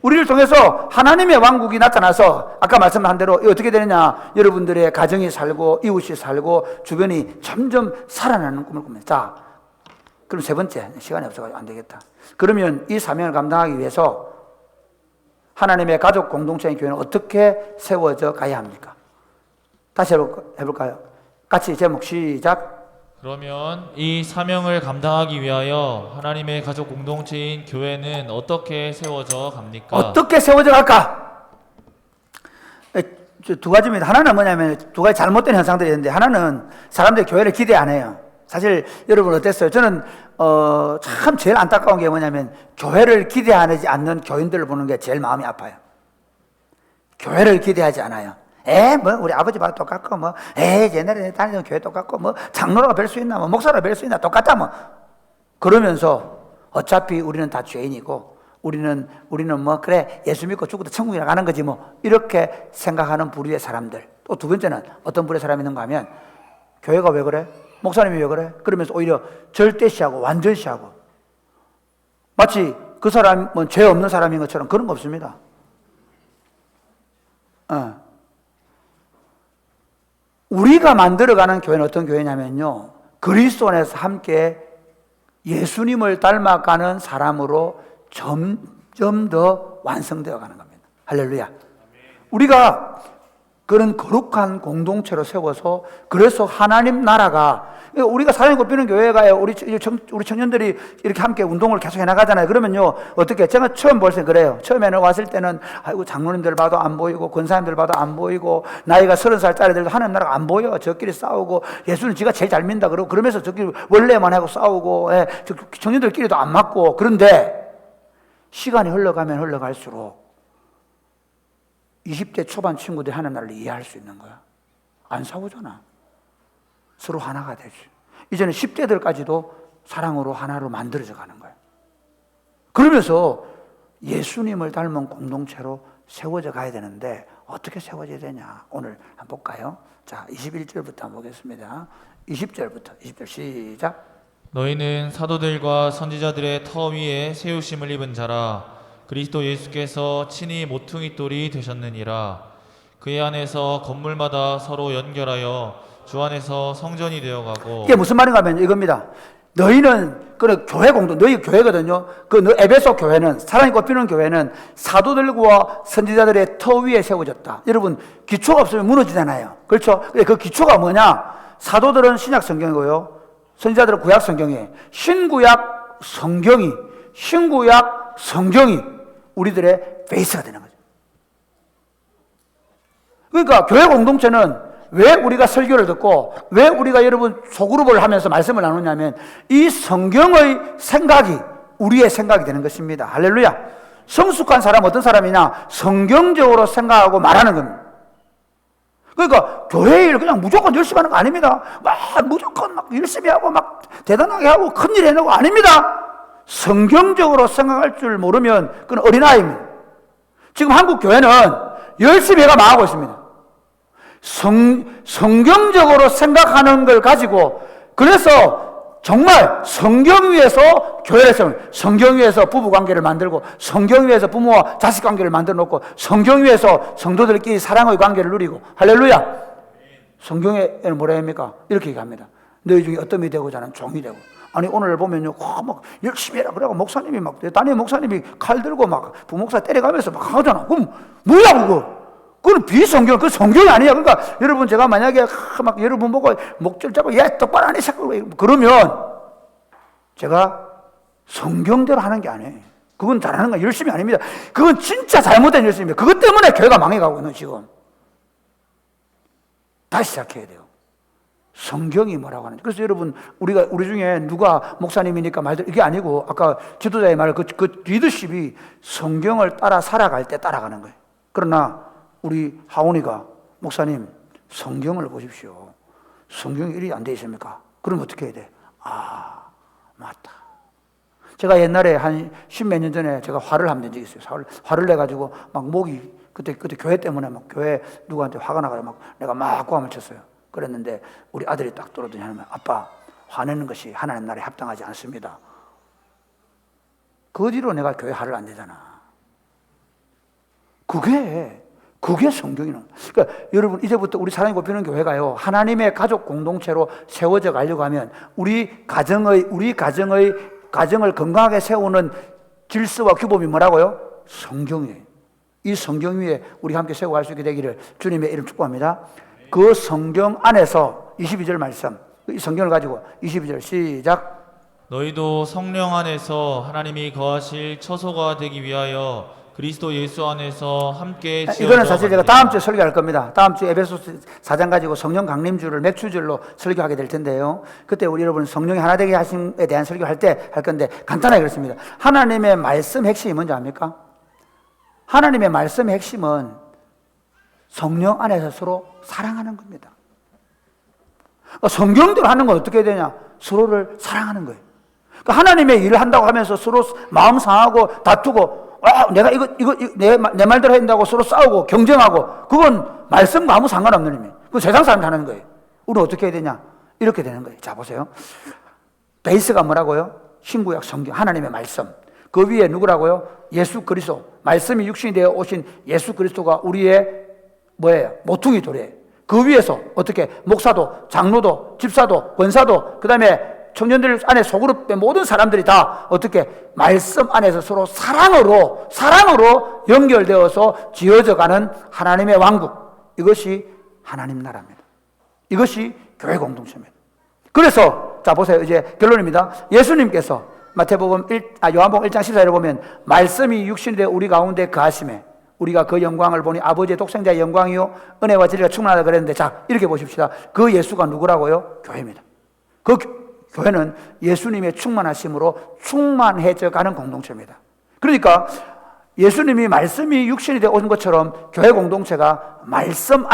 우리를 통해서 하나님의 왕국이 나타나서 아까 말씀한 대로 어떻게 되느냐, 여러분들의 가정이 살고 이웃이 살고 주변이 점점 살아나는 꿈을 꿉니다. 자, 그럼 세 번째, 시간이 없어가지고 안 되겠다. 그러면 이 사명을 감당하기 위해서 하나님의 가족 공동체의 교회는 어떻게 세워져 가야 합니까? 다시 해볼까요? 같이 제목 시작. 그러면 이 사명을 감당하기 위하여 하나님의 가족 공동체인 교회는 어떻게 세워져 갑니까? 어떻게 세워져 갈까? 두 가지입니다. 하나는 뭐냐면 두 가지 잘못된 현상들이 있는데, 하나는 사람들이 교회를 기대 안 해요. 사실 여러분 어땠어요? 저는 참 제일 안타까운 게 뭐냐면 교회를 기대하지 않는 교인들을 보는 게 제일 마음이 아파요. 교회를 기대하지 않아요. 뭐 우리 아버지 봐도 똑같고 뭐 옛날에 다니던 교회 똑같고 뭐 장로라고 뵐 수 있나 뭐 목사라고 뵐 수 있나 똑같다 뭐 그러면서 어차피 우리는 다 죄인이고 우리는 뭐 그래 예수 믿고 죽어도 천국이나 가는 거지 뭐 이렇게 생각하는 부류의 사람들. 또 두 번째는 어떤 부류의 사람이 있는가 하면 교회가 왜 그래? 목사님이 왜 그래? 그러면서 오히려 절대시하고 완전시하고 마치 그 사람은 죄 없는 사람인 것처럼. 그런 거 없습니다. 우리가 만들어가는 교회는 어떤 교회냐면요, 그리스도 안에서 함께 예수님을 닮아가는 사람으로 점점 더 완성되어 가는 겁니다. 할렐루야. 우리가 그런 거룩한 공동체로 세워서, 그래서 하나님 나라가, 우리가 사랑이 꼽히는 교회가요, 우리 청년들이 이렇게 함께 운동을 계속 해나가잖아요. 그러면요, 어떻게, 제가 처음 볼 때 그래요. 처음에는 왔을 때는, 아이고, 장로님들 봐도 안 보이고, 권사님들 봐도 안 보이고, 나이가 30살짜리들도 하는 나라가 안 보여. 저끼리 싸우고, 예수는 지가 제일 잘 믿는다. 그러고, 그러면서 저끼리 원래만 하고 싸우고, 청년들끼리도 안 맞고, 그런데, 시간이 흘러가면 흘러갈수록, 20대 초반 친구들이 하는 나를 이해할 수 있는 거야. 안 싸우잖아. 서로 하나가 되지. 이제는 10대들까지도 사랑으로 하나로 만들어져 가는 거야. 그러면서 예수님을 닮은 공동체로 세워져 가야 되는데 어떻게 세워져야 되냐? 오늘 한번 볼까요? 자, 21절부터 한번 보겠습니다. 20절 시작. 너희는 사도들과 선지자들의 터 위에 세우심을 입은 자라. 그리스도 예수께서 친히 모퉁이 돌이 되셨느니라. 그의 안에서 건물마다 서로 연결하여 주 안에서 성전이 되어가고. 이게 무슨 말인가 하면 이겁니다. 너희는 그래 교회 공동, 너희 교회거든요. 그 에베소 교회는, 사랑이 꼽히는 교회는 사도들과 선지자들의 터 위에 세워졌다. 여러분, 기초가 없으면 무너지잖아요. 그렇죠? 그 기초가 뭐냐? 사도들은 신약 성경이고요, 선지자들은 구약 성경이에요. 신구약 성경이 우리들의 베이스가 되는 거죠. 그러니까 교회 공동체는 왜 우리가 설교를 듣고 왜 우리가 여러분 소그룹을 하면서 말씀을 나누냐면 이 성경의 생각이 우리의 생각이 되는 것입니다. 할렐루야. 성숙한 사람 어떤 사람이냐? 성경적으로 생각하고 말하는 겁니다. 그러니까 교회 일 그냥 무조건 열심히 하는 거 아닙니다. 무조건 열심히 하고 대단하게 하고 큰일 해내고 아닙니다. 성경적으로 생각할 줄 모르면 그건 어린아이입니다. 지금 한국 교회는 열심히 해가 망하고 있습니다. 성경적으로 생각하는 걸 가지고, 그래서 정말 성경 위에서 교회를 세우는, 성경 위에서 부부 관계를 만들고, 성경 위에서 부모와 자식 관계를 만들어 놓고, 성경 위에서 성도들끼리 사랑의 관계를 누리고. 할렐루야. 성경에는 뭐라 합니까? 이렇게 얘기합니다. 너희 중에 어떤 이 되고자 하는 종이 되고. 아니 오늘 보면요, 막 열심히 해라 그래고 목사님이 담임 목사님이 칼 들고 부목사 때려가면서 하잖아. 그럼 뭐야 그거? 그건 비성경, 그 성경이 아니야. 그러니까 여러분, 제가 만약에 여러분 보고 목줄 잡고 똑바로 안 해 그러면 제가 성경대로 하는 게 아니에요. 그건 잘하는 건 열심히 아닙니다. 그건 진짜 잘못된 열심입니다. 그것 때문에 교회가 망해가고 있는 지금. 다시 시작해야 돼요. 성경이 뭐라고 하는지. 그래서 여러분, 우리 중에 누가 목사님이니까 말들, 이게 아니고, 아까 지도자의 말, 그 리더십이 성경을 따라 살아갈 때 따라가는 거예요. 그러나, 우리 하온이가, 목사님, 성경을 보십시오. 성경이 이리 안 돼 있습니까? 그럼 어떻게 해야 돼? 맞다. 제가 옛날에 한 10몇 년 전에 제가 화를 한 적이 있어요. 화를 내가지고, 목이, 그때 교회 때문에 교회 누구한테 화가 나가지고 내가 고함을 쳤어요. 그랬는데 우리 아들이 딱 들어오더니 하면, 아빠, 화내는 것이 하나님 나라에 합당하지 않습니다. 그 뒤로 내가 교회 하를 안 되잖아. 그게 성경이는. 그러니까 여러분 이제부터 우리 사랑이 꼽히는 교회가요, 하나님의 가족 공동체로 세워져 가려고 하면 우리 가정을 건강하게 세우는 질서와 규범이 뭐라고요? 성경이에요. 이 성경 위에 우리 함께 세워갈 수 있게 되기를 주님의 이름 축복합니다. 그 성경 안에서 22절 말씀, 이 성경을 가지고 22절 시작. 너희도 성령 안에서 하나님이 거하실 처소가 되기 위하여 그리스도 예수 안에서 함께 지어져 이거는 사실 제가 만들라. 다음 주에 설교할 겁니다. 다음 주에 에베소서 4장 가지고 성령 강림주를 맥주절로 설교하게 될 텐데요. 그때 우리 여러분 성령이 하나 되게 하심에 대한 설교할 때 할 건데 간단하게 그렇습니다. 하나님의 말씀 핵심이 뭔지 압니까? 하나님의 말씀의 핵심은 성령 안에서 서로 사랑하는 겁니다. 성경대로 하는 건 어떻게 되냐? 서로를 사랑하는 거예요. 그러니까 하나님의 일을 한다고 하면서 서로 마음 상하고 다투고 내가 이거 내 말대로 해야 된다고 서로 싸우고 경쟁하고, 그건 말씀과 아무 상관없는 의미. 그건 세상 사람이 하는 거예요. 우리는 어떻게 해야 되냐? 이렇게 되는 거예요. 자, 보세요. 베이스가 뭐라고요? 신구약 성경, 하나님의 말씀. 그 위에 누구라고요? 예수 그리스도. 말씀이 육신이 되어 오신 예수 그리스도가 우리의 뭐예요? 모퉁이 돌이에요. 그 위에서 어떻게 목사도, 장로도, 집사도, 권사도, 그 다음에 청년들 안에 소그룹의 모든 사람들이 다 어떻게 말씀 안에서 서로 사랑으로 연결되어서 지어져가는 하나님의 왕국. 이것이 하나님 나라입니다. 이것이 교회 공동체입니다. 그래서 자 보세요. 이제 결론입니다. 예수님께서 요한복음 1장 14절에 보면 말씀이 육신이 되어 우리 가운데 거하심에 우리가 그 영광을 보니 아버지의 독생자의 영광이요 은혜와 진리가 충만하다 그랬는데, 자 이렇게 보십시다. 그 예수가 누구라고요? 교회입니다. 그 교회는 예수님의 충만하심으로 충만해져 가는 공동체입니다. 그러니까 예수님이 말씀이 육신이 되어 오신 것처럼 교회 공동체가 말씀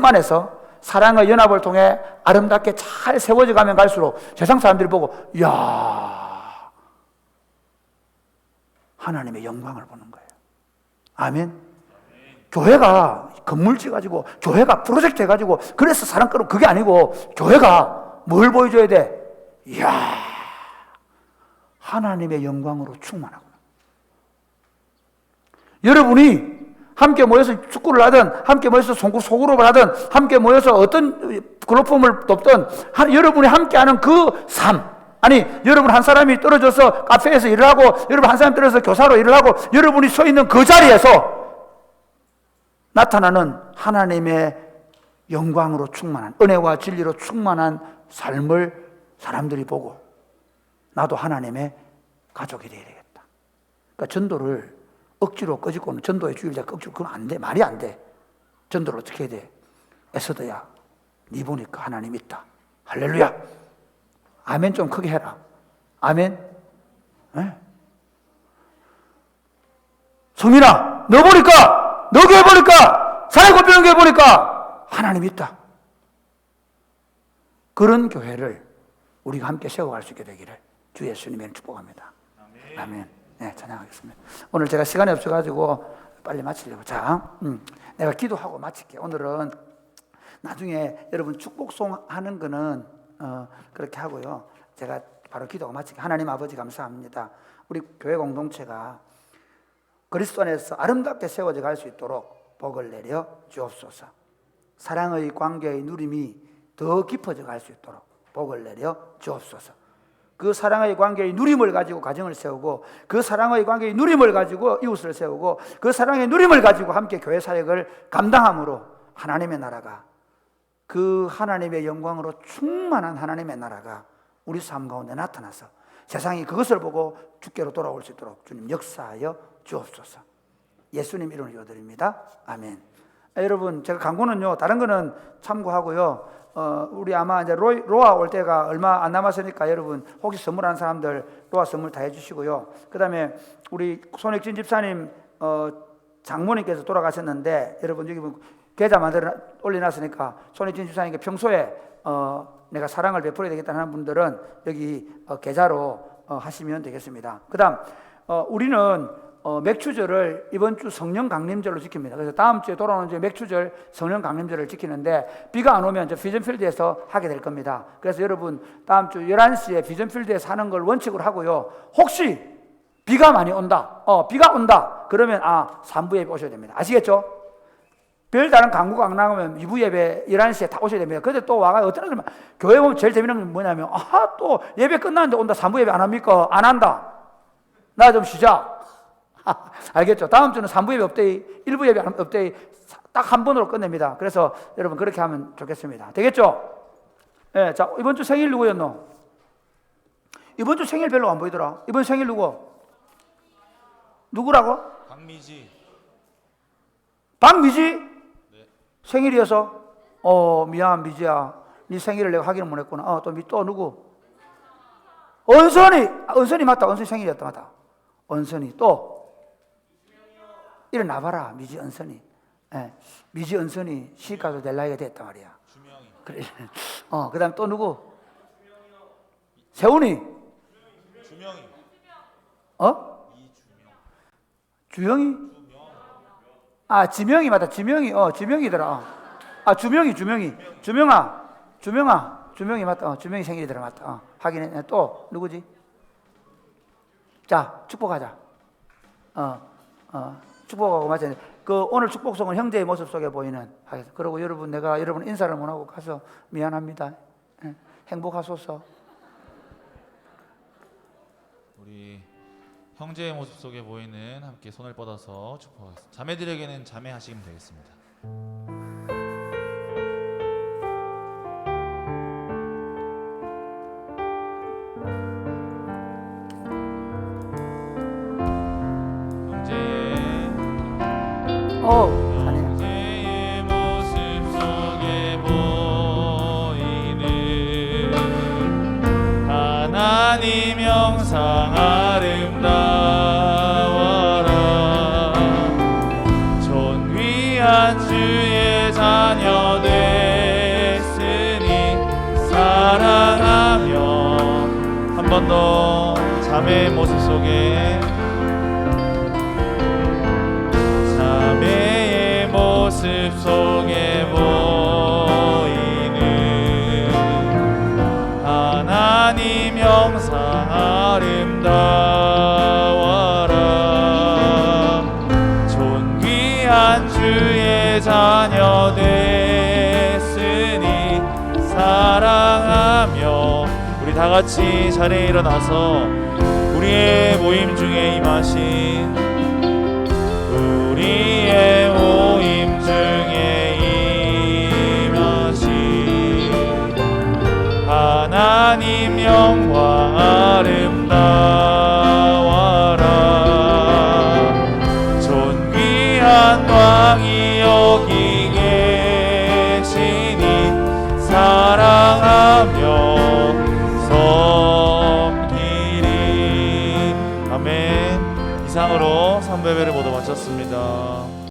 안에서 사랑의 연합을 통해 아름답게 잘 세워져 가면 갈수록 세상 사람들이 보고 이야, 하나님의 영광을 보는 거예요. 아멘. 교회가 건물지 가지고, 교회가 프로젝트 해가지고 그래서 사람 끌고, 그게 아니고 교회가 뭘 보여줘야 돼? 이야, 하나님의 영광으로 충만하구나. 여러분이 함께 모여서 축구를 하든, 함께 모여서 소그룹을 하든, 함께 모여서 어떤 글로품을 돕든, 여러분이 함께하는 그 삶, 아니 여러분 한 사람이 떨어져서 카페에서 일을 하고, 여러분 한 사람이 떨어져서 교사로 일을 하고, 여러분이 서 있는 그 자리에서 나타나는 하나님의 영광으로 충만한, 은혜와 진리로 충만한 삶을 사람들이 보고 나도 하나님의 가족이 되어야 되겠다. 그러니까 전도를 억지로 꺼지고는, 전도의 주일자가 억지로, 그건 안 돼. 말이 안 돼. 전도를 어떻게 해야 돼? 에스더야, 네 보니까 하나님 있다. 할렐루야. 아멘 좀 크게 해라. 아멘. 네? 성민아, 너 보니까, 너 교회 보니까, 사회 곱비는 교회 보니까 하나님 있다. 그런 교회를 우리가 함께 세워갈 수 있게 되기를 주 예수님의 축복합니다. 아멘. 네, 찬양하겠습니다. 오늘 제가 시간이 없어가지고 빨리 마치려고. 자, 내가 기도하고 마칠게요. 오늘은 나중에 여러분 축복송 하는 거는 그렇게 하고요. 제가 바로 기도하고 마칠게요. 하나님 아버지 감사합니다. 우리 교회 공동체가 그리스도 안에서 아름답게 세워져 갈 수 있도록 복을 내려 주옵소서. 사랑의 관계의 누림이 더 깊어져 갈 수 있도록 복을 내려 주옵소서. 그 사랑의 관계의 누림을 가지고 가정을 세우고, 그 사랑의 관계의 누림을 가지고 이웃을 세우고, 그 사랑의 누림을 가지고 함께 교회 사역을 감당함으로 하나님의 나라가, 그 하나님의 영광으로 충만한 하나님의 나라가 우리 삶 가운데 나타나서 세상이 그것을 보고 주께로 돌아올 수 있도록 주님 역사하여 주옵소서. 예수님 이름으로 기도드립니다. 아멘. 여러분, 제가 광고는요, 다른 거는 참고하고요. 우리 아마 이제 로아 올 때가 얼마 안 남았으니까 여러분 혹시 선물하는 사람들 로아 선물 다 해주시고요. 그 다음에 우리 손익진 집사님 장모님께서 돌아가셨는데, 여러분 여기 계좌 만들어 올려놨으니까 손익진 집사님께 평소에 내가 사랑을 베풀어야 되겠다 하는 분들은 여기 계좌로 하시면 되겠습니다. 그 다음 우리는 맥추절을 이번 주 성령 강림절로 지킵니다. 그래서 다음 주에 돌아오는 주에 맥추절 성령 강림절을 지키는데, 비가 안 오면 저 비전필드에서 하게 될 겁니다. 그래서 여러분 다음 주 11시에 비전필드에서 하는 걸 원칙으로 하고요. 혹시 비가 많이 온다. 비가 온다. 그러면 산부 예배 오셔야 됩니다. 아시겠죠? 별다른 강구가 안 나가면 2부 예배 11시에 다 오셔야 됩니다. 근데 또 와가 어떤 사람은 교회 오면 제일 재밌는 건 뭐냐면 또 예배 끝났는데 온다. 산부 예배 안 합니까? 안 한다. 나 좀 쉬자. 알겠죠? 다음 주는 산부 예배 업데이, 1부 예배 업데이 딱 한 번으로 끝냅니다. 그래서 여러분 그렇게 하면 좋겠습니다. 되겠죠? 예, 자, 이번 주 생일 누구였노? 이번 주 생일 별로 안 보이더라. 이번 생일 누구라고? 박미지. 박미지? 생일이어서? 미안, 미지야. 네 생일을 내가 확인을 못 했구나. 또 누구? 은선이 맞다. 은선이 생일이었다. 맞다. 은선이 또? 일어나봐라. 미지 은선이. 예, 미지 은선이 시가도 될 나이가 됐단 말이야. 주명이. 그래. 그 다음 또 누구? 세훈이? 주명이. 주영이? 지명이 맞다. 지명이더라. 주명이 맞다. 주명이 생일이더라. 맞다. 확인해. 또 누구지? 자, 축복하자. 축복하고 맞아. 오늘 축복송은 형제의 모습 속에 보이는 하겠습니다. 그리고 내가 여러분 인사를 못 하고 가서 미안합니다. 행복하소서. 우리 형제의 모습 속에 보이는 함께 손을 뻗어서 축복하겠습니다. 자매들에게는 자매하시면 되겠습니다. 형제의 모습 속에 보이는 하나님 형상 아름다워라. 존귀한 주의 자녀 됐으니 사랑하며 한 번 더 자매의 모습 속에 모습 속에 보이는 하나님 형상 아름다워라. 존귀한 주의 자녀 됐으니 사랑하며 우리 다 같이 자리에 일어나서 우리의 모임 중에 임하신 우리의 모임 중에 임하신 하나님 영광 아름다워라. 존귀한 왕이 여기 계시니 사랑하며 섬기리. 아멘. 이상으로 3배배를 모두 마쳤습니다.